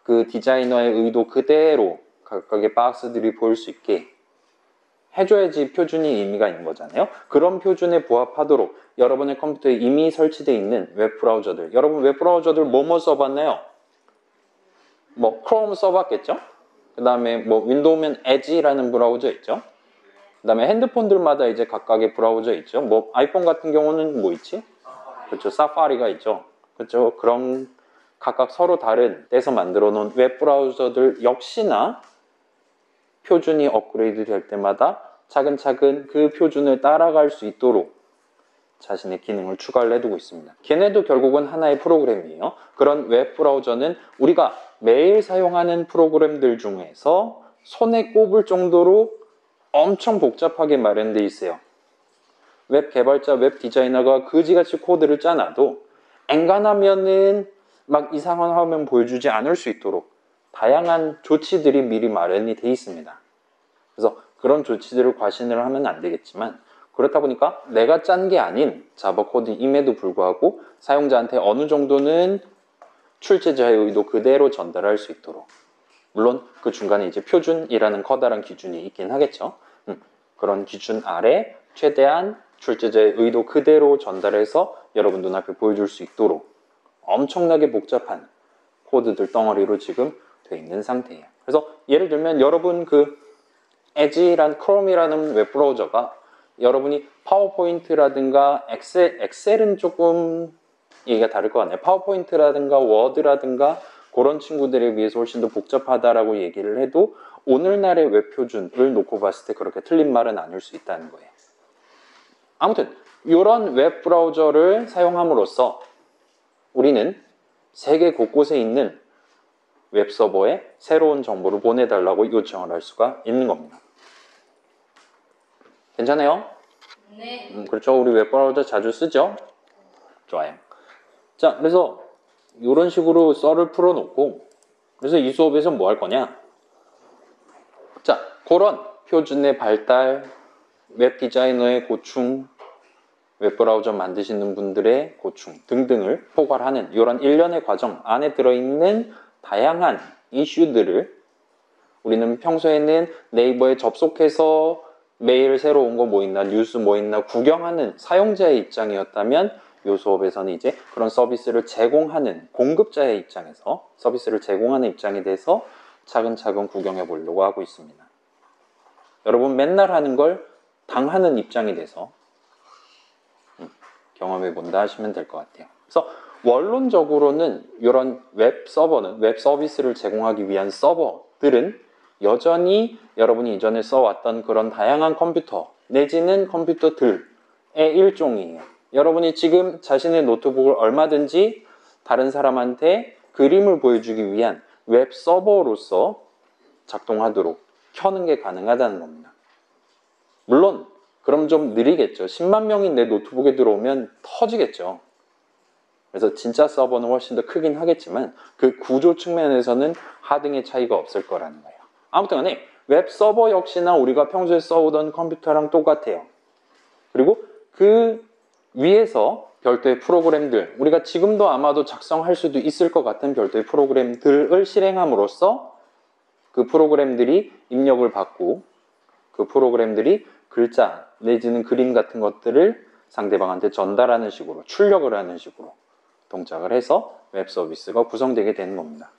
그 디자이너의 의도 그대로 각각의 박스들이 보일 수 있게 해줘야지 표준이 의미가 있는 거잖아요. 그런 표준에 부합하도록 여러분의 컴퓨터에 이미 설치되어 있는 웹브라우저들, 여러분 웹브라우저들 뭐뭐 써봤나요? 뭐 크롬 써봤겠죠? 그 다음에 뭐 윈도우면 에지라는 브라우저 있죠? 그 다음에 핸드폰들마다 이제 각각의 브라우저 있죠? 뭐 아이폰 같은 경우는 뭐 있지? 그렇죠, 사파리가 있죠. 그렇죠, 그런 각각 서로 다른 떼서 만들어 놓은 웹브라우저들 역시나 표준이 업그레이드 될 때마다 차근차근 그 표준을 따라갈 수 있도록 자신의 기능을 추가를 해두고 있습니다. 걔네도 결국은 하나의 프로그램이에요. 그런 웹브라우저는 우리가 매일 사용하는 프로그램들 중에서 손에 꼽을 정도로 엄청 복잡하게 마련되어 있어요. 웹 개발자, 웹 디자이너가 그지같이 코드를 짜놔도 엔간하면은 막 이상한 화면 보여주지 않을 수 있도록 다양한 조치들이 미리 마련이 되어 있습니다. 그래서 그런 조치들을 과신을 하면 안 되겠지만, 그렇다 보니까 내가 짠 게 아닌 자바 코드임에도 불구하고 사용자한테 어느 정도는 출제자의 의도 그대로 전달할 수 있도록, 물론 그 중간에 이제 표준이라는 커다란 기준이 있긴 하겠죠. 그런 기준 아래 최대한 출제자의 의도 그대로 전달해서 여러분 눈앞에 보여줄 수 있도록 엄청나게 복잡한 코드들 덩어리로 지금 돼 있는 상태예요. 그래서 예를 들면 여러분 그 에지란 크롬이라는 웹브라우저가 여러분이 파워포인트라든가 엑셀은 조금 얘기가 다를 것 같네요. 파워포인트라든가 워드라든가 그런 친구들에 비해서 훨씬 더 복잡하다라고 얘기를 해도 오늘날의 웹 표준을 놓고 봤을 때 그렇게 틀린 말은 아닐 수 있다는 거예요. 아무튼 이런 웹 브라우저를 사용함으로써 우리는 세계 곳곳에 있는 웹 서버에 새로운 정보를 보내달라고 요청을 할 수가 있는 겁니다. 괜찮아요? 네. 그렇죠. 우리 웹 브라우저 자주 쓰죠? 좋아요. 자, 그래서 이런 식으로 썰을 풀어놓고, 그래서 이 수업에서 뭐 할 거냐? 자, 그런 표준의 발달, 웹 디자이너의 고충, 웹 브라우저 만드시는 분들의 고충 등등을 포괄하는 이런 일련의 과정 안에 들어있는 다양한 이슈들을 우리는 평소에는 네이버에 접속해서 메일 새로 온 거 뭐 있나, 뉴스 뭐 있나 구경하는 사용자의 입장이었다면 이 수업에서는 이제 그런 서비스를 제공하는 공급자의 입장에서 서비스를 제공하는 입장에 대해서 차근차근 구경해 보려고 하고 있습니다. 여러분 맨날 하는 걸 당하는 입장이 돼서 경험해 본다 하시면 될 것 같아요. 그래서 원론적으로는 이런 웹 서버는 웹 서비스를 제공하기 위한 서버들은 여전히 여러분이 이전에 써왔던 그런 다양한 컴퓨터 내지는 컴퓨터들의 일종이에요. 여러분이 지금 자신의 노트북을 얼마든지 다른 사람한테 그림을 보여주기 위한 웹 서버로서 작동하도록 켜는 게 가능하다는 겁니다. 물론 그럼 좀 느리겠죠. 10만 명이 내 노트북에 들어오면 터지겠죠. 그래서 진짜 서버는 훨씬 더 크긴 하겠지만 그 구조 측면에서는 하등의 차이가 없을 거라는 거예요. 아무튼 간에 웹 서버 역시나 우리가 평소에 써오던 컴퓨터랑 똑같아요. 그리고 그 위에서 별도의 프로그램들, 우리가 지금도 아마도 작성할 수도 있을 것 같은 별도의 프로그램들을 실행함으로써 그 프로그램들이 입력을 받고 그 프로그램들이 글자 내지는 그림 같은 것들을 상대방한테 전달하는 식으로 출력을 하는 식으로 동작을 해서 웹 서비스가 구성되게 되는 겁니다.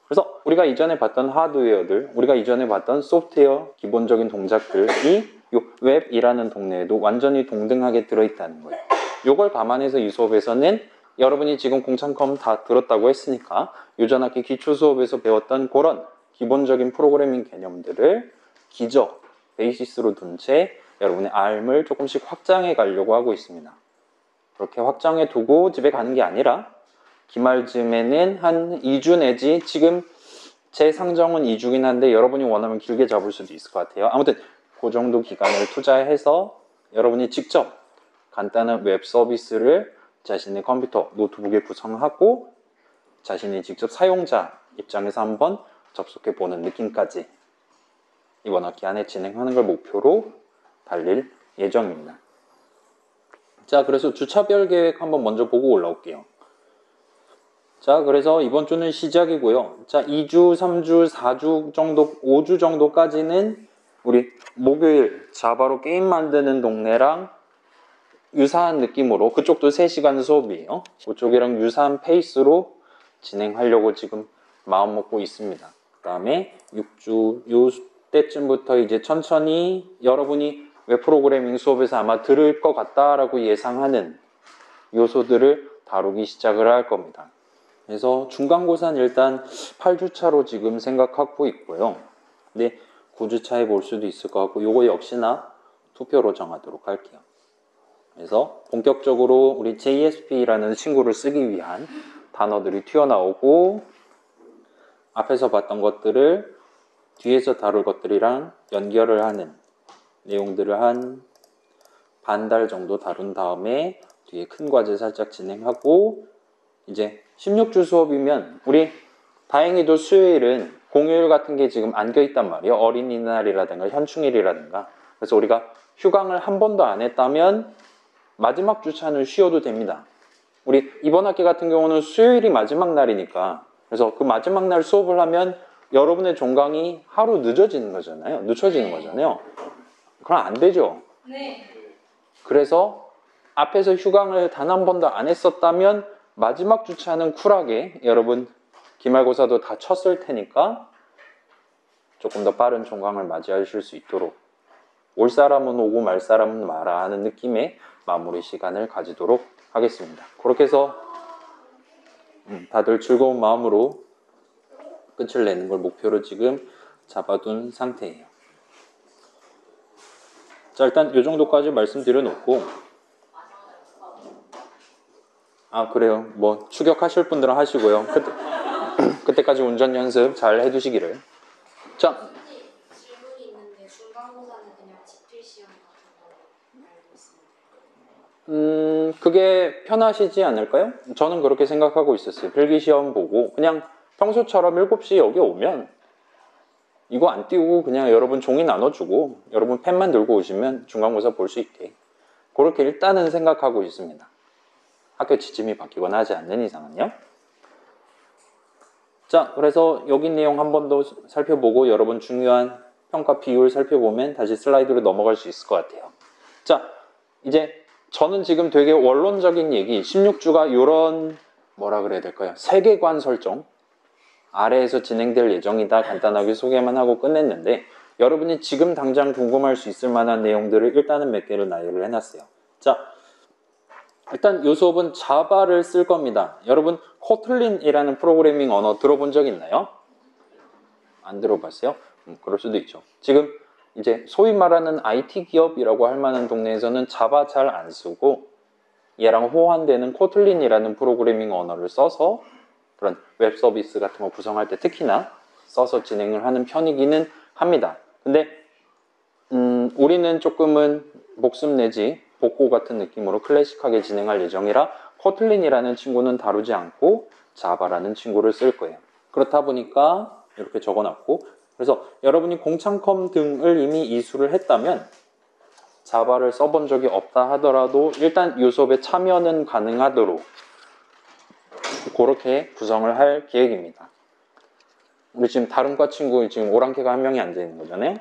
그래서 우리가 이전에 봤던 하드웨어들, 우리가 이전에 봤던 소프트웨어 기본적인 동작들이 이 웹이라는 동네에도 완전히 동등하게 들어있다는 거예요. 이걸 감안해서 이 수업에서는 여러분이 지금 공창컴 다 들었다고 했으니까 유전학기 기초 수업에서 배웠던 그런 기본적인 프로그래밍 개념들을 기저, 베이시스로 둔 채 여러분의 알을 조금씩 확장해 가려고 하고 있습니다. 그렇게 확장해 두고 집에 가는 게 아니라 기말쯤에는 한 2주 내지 지금 제 상정은 2주긴 한데 여러분이 원하면 길게 잡을 수도 있을 것 같아요. 아무튼 그 정도 기간을 투자해서 여러분이 직접 간단한 웹 서비스를 자신의 컴퓨터, 노트북에 구성하고 자신이 직접 사용자 입장에서 한번 접속해 보는 느낌까지 이번 학기 안에 진행하는 걸 목표로 달릴 예정입니다. 자, 그래서 주차별 계획 한번 먼저 보고 올라올게요. 자, 그래서 이번 주는 시작이고요. 자, 2주, 3주, 4주 정도, 5주 정도까지는 우리 목요일 자바로 게임 만드는 동네랑 유사한 느낌으로, 그쪽도 3시간 수업이에요. 그쪽이랑 유사한 페이스로 진행하려고 지금 마음 먹고 있습니다. 그 다음에 6주, 요 때쯤부터 이제 천천히 여러분이 웹 프로그래밍 수업에서 아마 들을 것 같다라고 예상하는 요소들을 다루기 시작을 할 겁니다. 그래서 중간고사는 일단 8주차로 지금 생각하고 있고요. 근데 9주차에 볼 수도 있을 것 같고, 요거 역시나 투표로 정하도록 할게요. 그래서 본격적으로 우리 JSP라는 친구를 쓰기 위한 단어들이 튀어나오고, 앞에서 봤던 것들을 뒤에서 다룰 것들이랑 연결을 하는 내용들을 한 반 달 정도 다룬 다음에 뒤에 큰 과제 살짝 진행하고, 이제 16주 수업이면 우리 다행히도 수요일은 공휴일 같은 게 지금 안겨 있단 말이에요. 어린이날이라든가 현충일이라든가. 그래서 우리가 휴강을 한 번도 안 했다면 마지막 주차는 쉬어도 됩니다. 우리 이번 학기 같은 경우는 수요일이 마지막 날이니까, 그래서 그 마지막 날 수업을 하면 여러분의 종강이 하루 늦어지는 거잖아요. 늦춰지는 거잖아요. 그럼 안 되죠. 네. 그래서 앞에서 휴강을 단 한 번도 안 했었다면 마지막 주차는 쿨하게, 여러분 기말고사도 다 쳤을 테니까 조금 더 빠른 종강을 맞이하실 수 있도록, 올 사람은 오고 말 사람은 마라 하는 느낌의 마무리 시간을 가지도록 하겠습니다. 그렇게 해서 다들 즐거운 마음으로 끝을 내는 걸 목표로 지금 잡아둔 상태예요. 자, 일단 이 정도까지 말씀드려 놓고, 아 그래요, 뭐 추격하실 분들은 하시고요. 그때까지 운전 연습 잘 해두시기를. 자, 질문이 있는데 중간고사는 그냥 집필 시험 같은 거 알고 있습니다. 그게 편하시지 않을까요? 저는 그렇게 생각하고 있었어요. 필기시험 보고 그냥 평소처럼 7시 여기 오면 이거 안 띄우고 그냥 여러분 종이 나눠주고 여러분 펜만 들고 오시면 중간고사 볼 수 있게, 그렇게 일단은 생각하고 있습니다. 학교 지침이 바뀌거나 하지 않는 이상은요. 자, 그래서 여기 내용 한 번 더 살펴보고 여러분 중요한 평가 비율 살펴보면 다시 슬라이드로 넘어갈 수 있을 것 같아요. 자, 이제 저는 지금 되게 원론적인 얘기, 16주가 이런 뭐라 그래야 될까요? 세계관 설정 아래에서 진행될 예정이다 간단하게 소개만 하고 끝냈는데, 여러분이 지금 당장 궁금할 수 있을 만한 내용들을 일단은 몇 개를 나열을 해놨어요. 자, 일단 이 수업은 자바를 쓸 겁니다. 여러분 코틀린이라는 프로그래밍 언어 들어본 적 있나요? 안 들어봤어요? 그럴 수도 있죠. 지금 이제 소위 말하는 IT 기업이라고 할 만한 동네에서는 자바 잘 안 쓰고 얘랑 호환되는 코틀린이라는 프로그래밍 언어를 써서 그런 웹 서비스 같은 거 구성할 때 특히나 써서 진행을 하는 편이기는 합니다. 근데 우리는 조금은 복습 내지 복고 같은 느낌으로 클래식하게 진행할 예정이라 코틀린이라는 친구는 다루지 않고 자바라는 친구를 쓸 거예요. 그렇다 보니까 이렇게 적어놨고, 그래서 여러분이 공창컴 등을 이미 이수를 했다면 자바를 써본 적이 없다 하더라도 일단 이 수업에 참여는 가능하도록 그렇게 구성을 할 계획입니다. 우리 지금 다른 과 친구 지금 오랑캐가 한 명이 안 되는 거잖아요.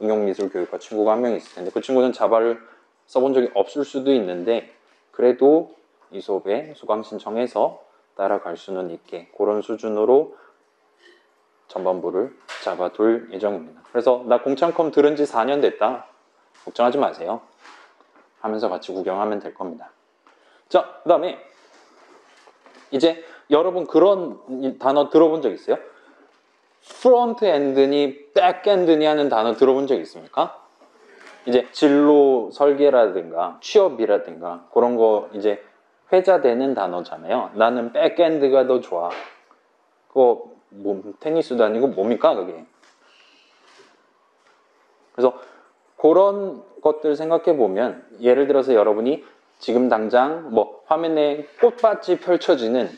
응용미술교육과 친구가 한 명이 있을 텐데 그 친구는 자바를 써본 적이 없을 수도 있는데 그래도 이 수업에 수강 신청해서 따라갈 수는 있게 그런 수준으로 전반부를 잡아둘 예정입니다. 그래서 나 공창컴 들은 지 4년 됐다 걱정하지 마세요. 하면서 같이 구경하면 될 겁니다. 자, 그 다음에 이제 여러분 그런 단어 들어본 적 있어요? 프론트 엔드니 백 엔드니 하는 단어 들어본 적 있습니까? 이제 진로 설계라든가 취업이라든가 그런 거 이제 회자되는 단어잖아요. 나는 백엔드가 더 좋아. 그거 뭐 테니스도 아니고 뭡니까 그게? 그래서 그런 것들 생각해 보면 예를 들어서 여러분이 지금 당장 뭐 화면에 꽃밭이 펼쳐지는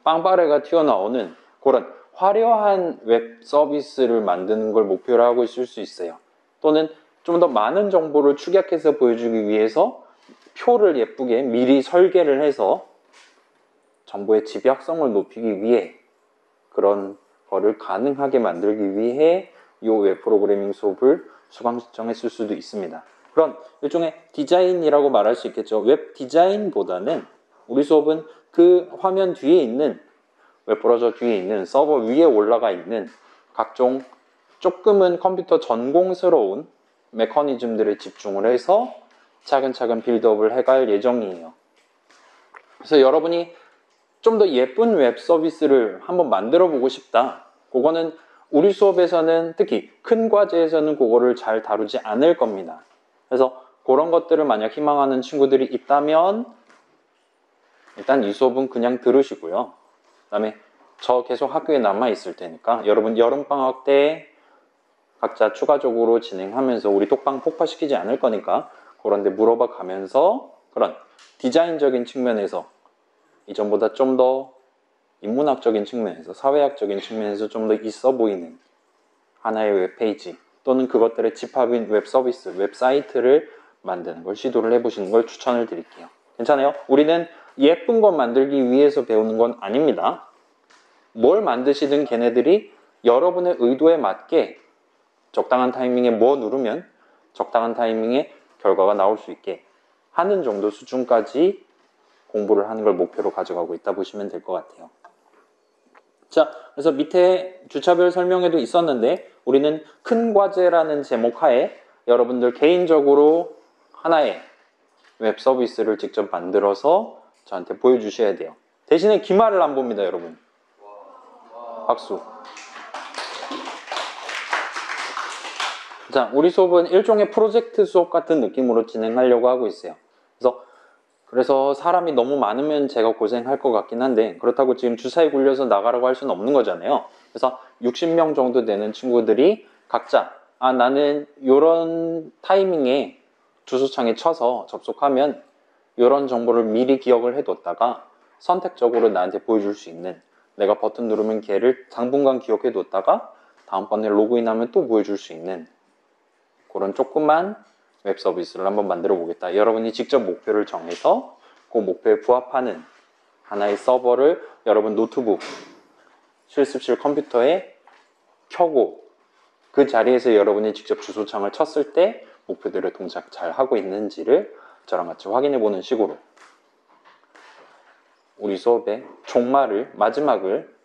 빵빠레가 튀어나오는 그런 화려한 웹 서비스를 만드는 걸 목표로 하고 있을 수 있어요. 또는 좀 더 많은 정보를 축약해서 보여주기 위해서 표를 예쁘게 미리 설계를 해서 정보의 집약성을 높이기 위해 그런 거를 가능하게 만들기 위해 이 웹 프로그래밍 수업을 수강 신청했을 수도 있습니다. 그런 일종의 디자인이라고 말할 수 있겠죠. 웹 디자인보다는 우리 수업은 그 화면 뒤에 있는 웹브라우저 뒤에 있는 서버 위에 올라가 있는 각종 조금은 컴퓨터 전공스러운 메커니즘들에 집중을 해서 차근차근 빌드업을 해갈 예정이에요. 그래서 여러분이 좀 더 예쁜 웹 서비스를 한번 만들어 보고 싶다. 그거는 우리 수업에서는 특히 큰 과제에서는 그거를 잘 다루지 않을 겁니다. 그래서 그런 것들을 만약 희망하는 친구들이 있다면 일단 이 수업은 그냥 들으시고요. 그 다음에 저 계속 학교에 남아 있을 테니까 여러분 여름방학 때 각자 추가적으로 진행하면서 우리 톡방 폭파시키지 않을 거니까 그런 데 물어봐 가면서 그런 디자인적인 측면에서 이전보다 좀 더 인문학적인 측면에서 사회학적인 측면에서 좀 더 있어 보이는 하나의 웹페이지 또는 그것들의 집합인 웹 서비스, 웹사이트를 만드는 걸 시도를 해보시는 걸 추천을 드릴게요. 괜찮아요? 우리는 예쁜 것 만들기 위해서 배우는 건 아닙니다. 뭘 만드시든 걔네들이 여러분의 의도에 맞게 적당한 타이밍에 뭐 누르면 적당한 타이밍에 결과가 나올 수 있게 하는 정도 수준까지 공부를 하는 걸 목표로 가져가고 있다 보시면 될 것 같아요. 자, 그래서 밑에 주차별 설명에도 있었는데 우리는 큰 과제라는 제목 하에 여러분들 개인적으로 하나의 웹 서비스를 직접 만들어서 저한테 보여주셔야 돼요. 대신에 기말을 안 봅니다, 여러분. 박수. 자, 우리 수업은 일종의 프로젝트 수업 같은 느낌으로 진행하려고 하고 있어요. 그래서 사람이 너무 많으면 제가 고생할 것 같긴 한데 그렇다고 지금 주사위 굴려서 나가라고 할 수는 없는 거잖아요. 그래서 60명 정도 되는 친구들이 각자 나는 이런 타이밍에 주소창에 쳐서 접속하면 이런 정보를 미리 기억을 해뒀다가 선택적으로 나한테 보여줄 수 있는 내가 버튼 누르면 걔를 당분간 기억해뒀다가 다음번에 로그인하면 또 보여줄 수 있는 그런 조그만 웹 서비스를 한번 만들어 보겠다. 여러분이 직접 목표를 정해서 그 목표에 부합하는 하나의 서버를 여러분 노트북, 실습실 컴퓨터에 켜고 그 자리에서 여러분이 직접 주소창을 쳤을 때 목표대로 동작 잘 하고 있는지를 저랑 같이 확인해 보는 식으로 우리 수업의 종말을, 마지막을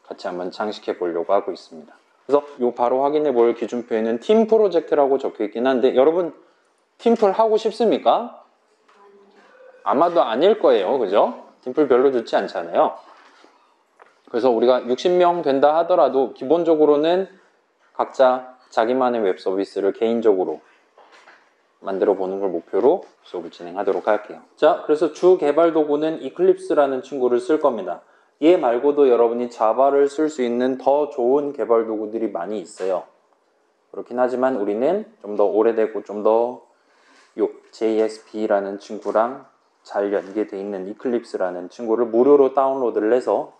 같이 한번 장식해 보려고 하고 있습니다. 그래서 요 바로 확인해 볼 기준표에는 팀 프로젝트라고 적혀 있긴 한데 여러분 팀플 하고 싶습니까? 아마도 아닐 거예요. 그죠? 팀플 별로 좋지 않잖아요. 그래서 우리가 60명 된다 하더라도 기본적으로는 각자 자기만의 웹 서비스를 개인적으로 만들어 보는 걸 목표로 수업을 진행하도록 할게요. 자, 그래서 주 개발 도구는 이클립스라는 친구를 쓸 겁니다. 얘 말고도 여러분이 자바를 쓸 수 있는 더 좋은 개발 도구들이 많이 있어요. 그렇긴 하지만 우리는 좀 더 오래되고 좀 더 JSP라는 친구랑 잘 연계되어 있는 이클립스라는 친구를 무료로 다운로드를 해서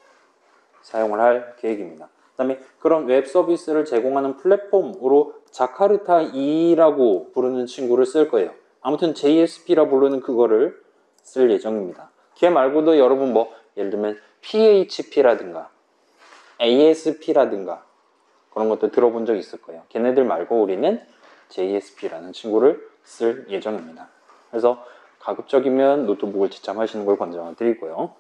사용을 할 계획입니다. 그 다음에 그런 웹 서비스를 제공하는 플랫폼으로 자카르타 2라고 부르는 친구를 쓸 거예요. 아무튼 JSP라 부르는 그거를 쓸 예정입니다. 걔 말고도 여러분 뭐 예를 들면 PHP라든가 ASP라든가 그런 것도 들어본 적 있을 거예요. 걔네들 말고 우리는 JSP라는 친구를 쓸 예정입니다. 그래서 가급적이면 노트북을 지참하시는 걸 권장드리고요.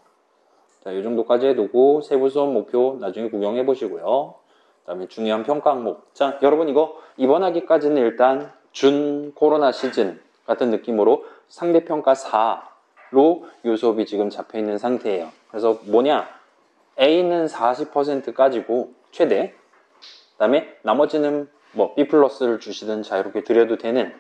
자, 이 정도까지 해두고 세부 수업 목표 나중에 구경해 보시고요. 그 다음에 중요한 평가 항목. 자, 여러분 이거 이번 학기까지는 일단 준 코로나 시즌 같은 느낌으로 상대평가 4로 이 수업이 지금 잡혀 있는 상태예요. 그래서 뭐냐? A는 40%까지고 최대. 그 다음에 나머지는 뭐 B 플러스를 주시든 자유롭게 드려도 되는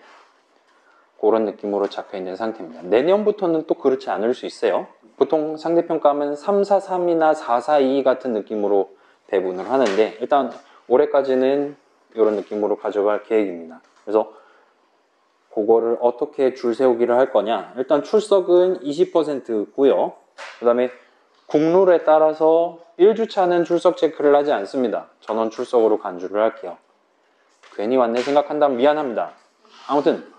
그런 느낌으로 잡혀 있는 상태입니다. 내년부터는 또 그렇지 않을 수 있어요. 보통 상대평가하면 343이나 442 같은 느낌으로 배분을 하는데 일단 올해까지는 이런 느낌으로 가져갈 계획입니다. 그래서 그거를 어떻게 줄 세우기를 할 거냐. 일단 출석은 20%고요. 그 다음에 국룰에 따라서 1주차는 출석 체크를 하지 않습니다. 전원 출석으로 간주를 할게요. 괜히 왔네 생각한다면 미안합니다. 아무튼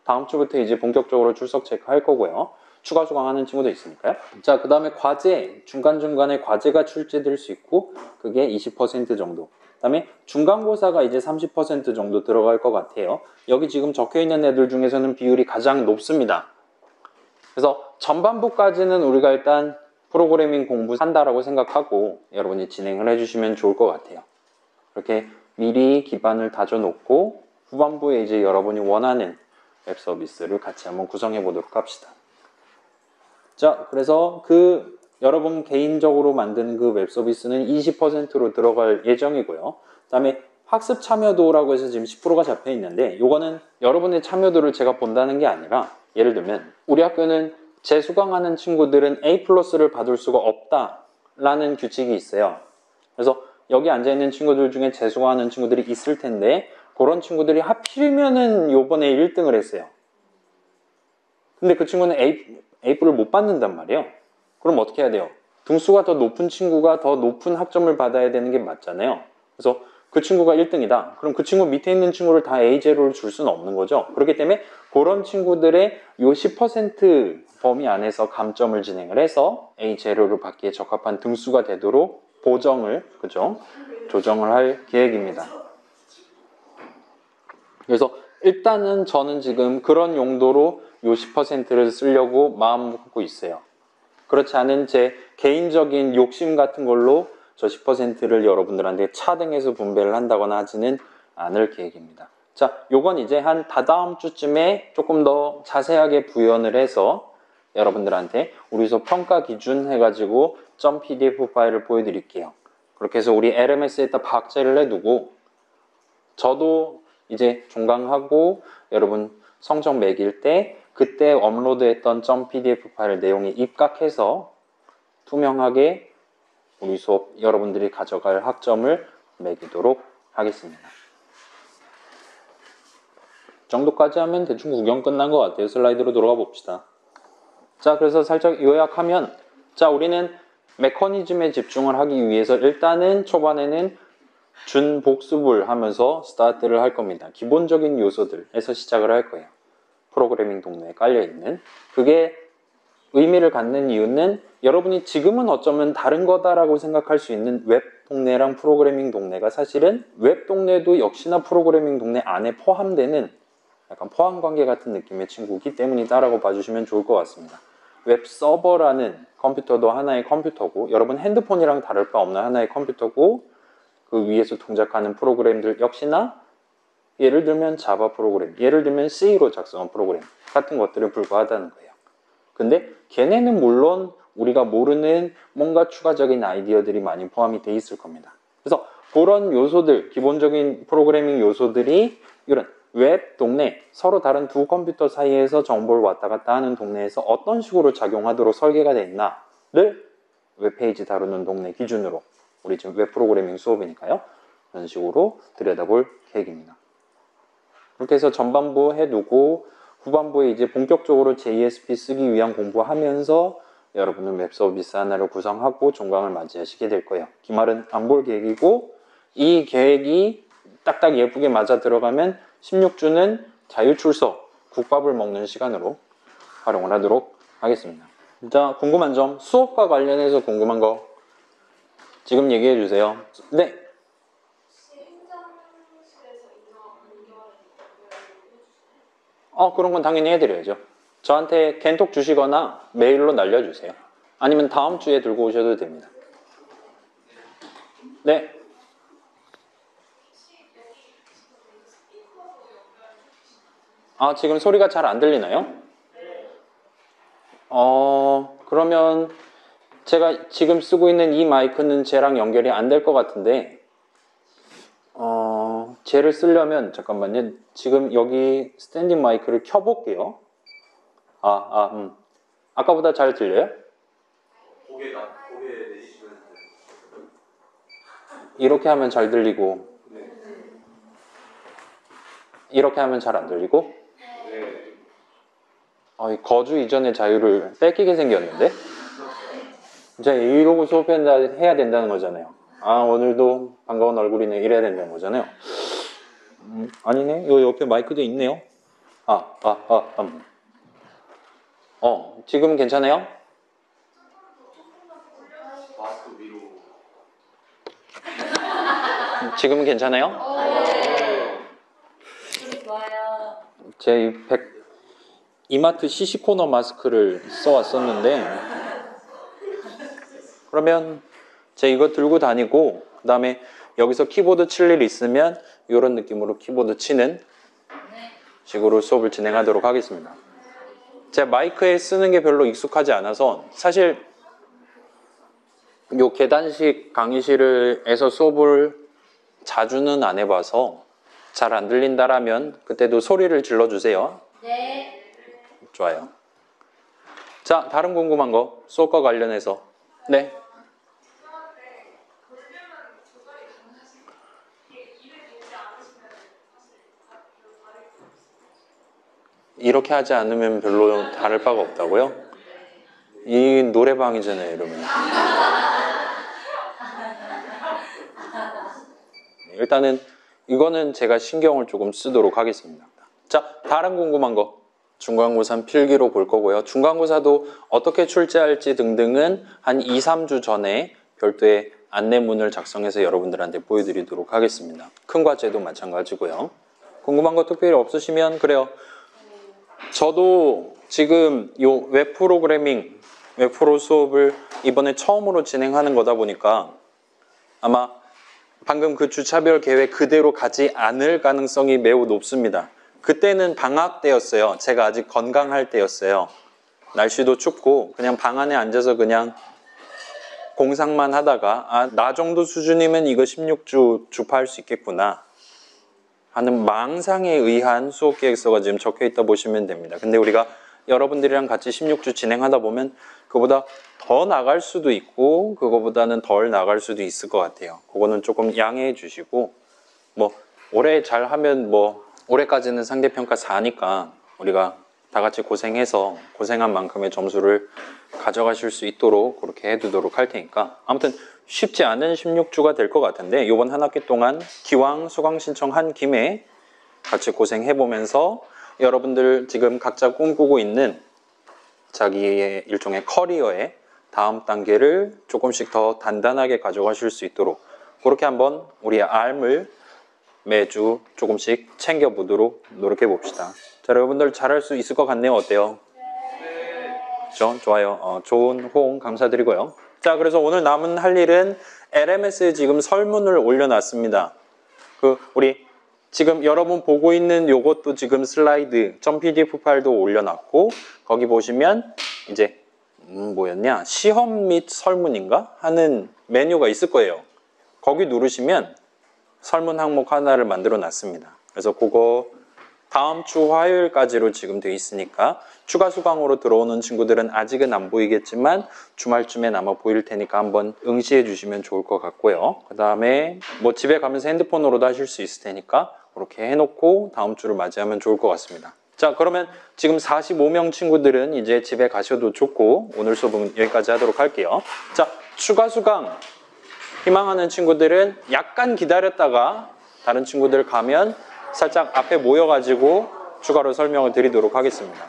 다음 주부터 이제 본격적으로 출석 체크 할 거고요. 추가 수강하는 친구도 있으니까요. 자, 그 다음에 과제, 중간중간에 과제가 출제될 수 있고 그게 20% 정도. 그 다음에 중간고사가 이제 30% 정도 들어갈 것 같아요. 여기 지금 적혀있는 애들 중에서는 비율이 가장 높습니다. 그래서 전반부까지는 우리가 일단 프로그래밍 공부한다라고 생각하고 여러분이 진행을 해주시면 좋을 것 같아요. 그렇게 미리 기반을 다져놓고 후반부에 이제 여러분이 원하는 웹 서비스를 같이 한번 구성해 보도록 합시다. 자, 그래서 여러분 개인적으로 만드는 그 웹 서비스는 20%로 들어갈 예정이고요. 그 다음에 학습 참여도라고 해서 지금 10%가 잡혀 있는데 이거는 여러분의 참여도를 제가 본다는 게 아니라 예를 들면 우리 학교는 재수강하는 친구들은 A+를 받을 수가 없다라는 규칙이 있어요. 그래서 여기 앉아있는 친구들 중에 재수강하는 친구들이 있을 텐데 그런 친구들이 하필이면은 요번에 1등을 했어요. 근데 그 친구는 A뿔을 못 받는단 말이에요. 그럼 어떻게 해야 돼요? 등수가 더 높은 친구가 더 높은 학점을 받아야 되는 게 맞잖아요. 그래서 그 친구가 1등이다. 그럼 그 친구 밑에 있는 친구를 다 A0를 줄 수는 없는 거죠. 그렇기 때문에 그런 친구들의 요 10% 범위 안에서 감점을 진행을 해서 A0를 받기에 적합한 등수가 되도록 보정을, 그죠? 조정을 할 계획입니다. 그래서 일단은 저는 지금 그런 용도로 요 10%를 쓰려고 마음 먹고 있어요. 그렇지 않은 제 개인적인 욕심 같은 걸로 저 10%를 여러분들한테 차등해서 분배를 한다거나 하지는 않을 계획입니다. 자, 요건 이제 한 다다음 주쯤에 조금 더 자세하게 구현을 해서 여러분들한테 우리 수업 평가 기준 해가지고 .pdf 파일을 보여드릴게요. 그렇게 해서 우리 LMS에다 박제를 해두고 저도 이제 종강하고 여러분 성적 매길 때 그때 업로드했던 .pdf 파일 내용에 입각해서 투명하게 우리 수업 여러분들이 가져갈 학점을 매기도록 하겠습니다. 이 정도까지 하면 대충 구경 끝난 것 같아요. 슬라이드로 돌아가 봅시다. 자, 그래서 살짝 요약하면 자, 우리는 메커니즘에 집중을 하기 위해서 일단은 초반에는 준복습을 하면서 스타트를 할 겁니다. 기본적인 요소들에서 시작을 할 거예요. 프로그래밍 동네에 깔려있는. 그게 의미를 갖는 이유는 여러분이 지금은 어쩌면 다른 거다라고 생각할 수 있는 웹 동네랑 프로그래밍 동네가 사실은 웹 동네도 역시나 프로그래밍 동네 안에 포함되는 약간 포함관계 같은 느낌의 친구이기 때문이다라고 봐주시면 좋을 것 같습니다. 웹 서버라는 컴퓨터도 하나의 컴퓨터고 여러분 핸드폰이랑 다를 바 없는 하나의 컴퓨터고 그 위에서 동작하는 프로그램들 역시나 예를 들면 자바 프로그램, 예를 들면 C로 작성한 프로그램 같은 것들에 불과하다는 거예요. 근데 걔네는 물론 우리가 모르는 뭔가 추가적인 아이디어들이 많이 포함이 돼 있을 겁니다. 그래서 그런 요소들, 기본적인 프로그래밍 요소들이 이런 웹 동네, 서로 다른 두 컴퓨터 사이에서 정보를 왔다 갔다 하는 동네에서 어떤 식으로 작용하도록 설계가 되어 있나를 웹페이지 다루는 동네 기준으로 우리 지금 웹 프로그래밍 수업이니까요. 그런 식으로 들여다볼 계획입니다. 그렇게 해서 전반부 해두고 후반부에 이제 본격적으로 JSP 쓰기 위한 공부하면서 여러분은 웹 서비스 하나를 구성하고 종강을 맞이하시게 될 거예요. 기말은 안 볼 계획이고 이 계획이 딱딱 예쁘게 맞아 들어가면 16주는 자유출석, 국밥을 먹는 시간으로 활용을 하도록 하겠습니다. 자, 궁금한 점, 수업과 관련해서 궁금한 거 지금 얘기해 주세요. 네. 그런 건 당연히 해드려야죠. 저한테 겐톡 주시거나 메일로 날려주세요. 아니면 다음 주에 들고 오셔도 됩니다. 네. 지금 소리가 잘 안 들리나요? 그러면 제가 지금 쓰고 있는 이 마이크는 쟤랑 연결이 안 될 것 같은데 쟤를 쓰려면 잠깐만요. 지금 여기 스탠딩 마이크를 켜볼게요. 아까보다 잘 들려요? 고개 내리시면 이렇게 하면 잘 들리고 이렇게 하면 잘 안 들리고 이 거주 이전의 자유를 뺏기게 생겼는데 이제 이러고 수업해야 된다는 거잖아요. 오늘도 반가운 얼굴이네 이래야 된다는 거잖아요. 아니네. 요 옆에 마이크도 있네요. 지금 괜찮아요? 마스크 위로. 지금은 괜찮아요? 좋아요. 제 이마트 시시코너 마스크를 써왔었는데 그러면 제가 이거 들고 다니고 그 다음에 여기서 키보드 칠 일 있으면 이런 느낌으로 키보드 치는 식으로 수업을 진행하도록 하겠습니다. 제가 마이크에 쓰는 게 별로 익숙하지 않아서 사실 요 계단식 강의실에서 수업을 자주는 안 해봐서 잘 안 들린다라면 그때도 소리를 질러주세요. 네. 좋아요. 자, 다른 궁금한 거 수업과 관련해서. 네. 이렇게 하지 않으면 별로 다를 바가 없다고요? 이 노래방이잖아요, 이러면. 일단은 이거는 제가 신경을 조금 쓰도록 하겠습니다. 자, 다른 궁금한 거 중간고사 필기로 볼 거고요. 중간고사도 어떻게 출제할지 등등은 한 2, 3주 전에 별도의 안내문을 작성해서 여러분들한테 보여드리도록 하겠습니다. 큰 과제도 마찬가지고요. 궁금한 거 특별히 없으시면 그래요. 저도 지금 요 웹 프로그래밍, 웹 프로 수업을 이번에 처음으로 진행하는 거다 보니까 아마 방금 그 주차별 계획 그대로 가지 않을 가능성이 매우 높습니다. 그때는 방학 때였어요. 제가 아직 건강할 때였어요. 날씨도 춥고 그냥 방 안에 앉아서 그냥 공상만 하다가 나 정도 수준이면 이거 16주 주파할 수 있겠구나 하는 망상에 의한 수업 계획서가 지금 적혀 있다 보시면 됩니다. 근데 우리가 여러분들이랑 같이 16주 진행하다 보면 그거보다 더 나갈 수도 있고 그거보다는 덜 나갈 수도 있을 것 같아요. 그거는 조금 양해해 주시고 올해 잘하면 올해까지는 상대평가 4니까 우리가 다 같이 고생해서 고생한 만큼의 점수를 가져가실 수 있도록 그렇게 해두도록 할 테니까 아무튼 쉽지 않은 16주가 될 것 같은데 이번 한 학기 동안 기왕 수강 신청한 김에 같이 고생해보면서 여러분들 지금 각자 꿈꾸고 있는 자기의 일종의 커리어의 다음 단계를 조금씩 더 단단하게 가져가실 수 있도록 그렇게 한번 우리의 삶을 매주 조금씩 챙겨보도록 노력해 봅시다. 자, 여러분들 잘할 수 있을 것 같네요. 어때요? 그렇죠? 좋아요. 좋은 호응 감사드리고요. 자, 그래서 오늘 남은 할 일은 LMS에 지금 설문을 올려놨습니다. 우리 지금 여러분 보고 있는 요것도 지금 슬라이드 .pdf 파일도 올려놨고 거기 보시면 이제 뭐였냐? 시험 및 설문인가? 하는 메뉴가 있을 거예요. 거기 누르시면 설문 항목 하나를 만들어 놨습니다. 그래서 그거 다음 주 화요일까지로 지금 돼 있으니까 추가 수강으로 들어오는 친구들은 아직은 안 보이겠지만 주말쯤엔 아마 보일 테니까 한번 응시해 주시면 좋을 것 같고요. 그 다음에 집에 가면서 핸드폰으로도 하실 수 있을 테니까 그렇게 해놓고 다음 주를 맞이하면 좋을 것 같습니다. 자, 그러면 지금 45명 친구들은 이제 집에 가셔도 좋고 오늘 수업은 여기까지 하도록 할게요. 자, 추가 수강 희망하는 친구들은 약간 기다렸다가 다른 친구들 가면 살짝 앞에 모여가지고 추가로 설명을 드리도록 하겠습니다.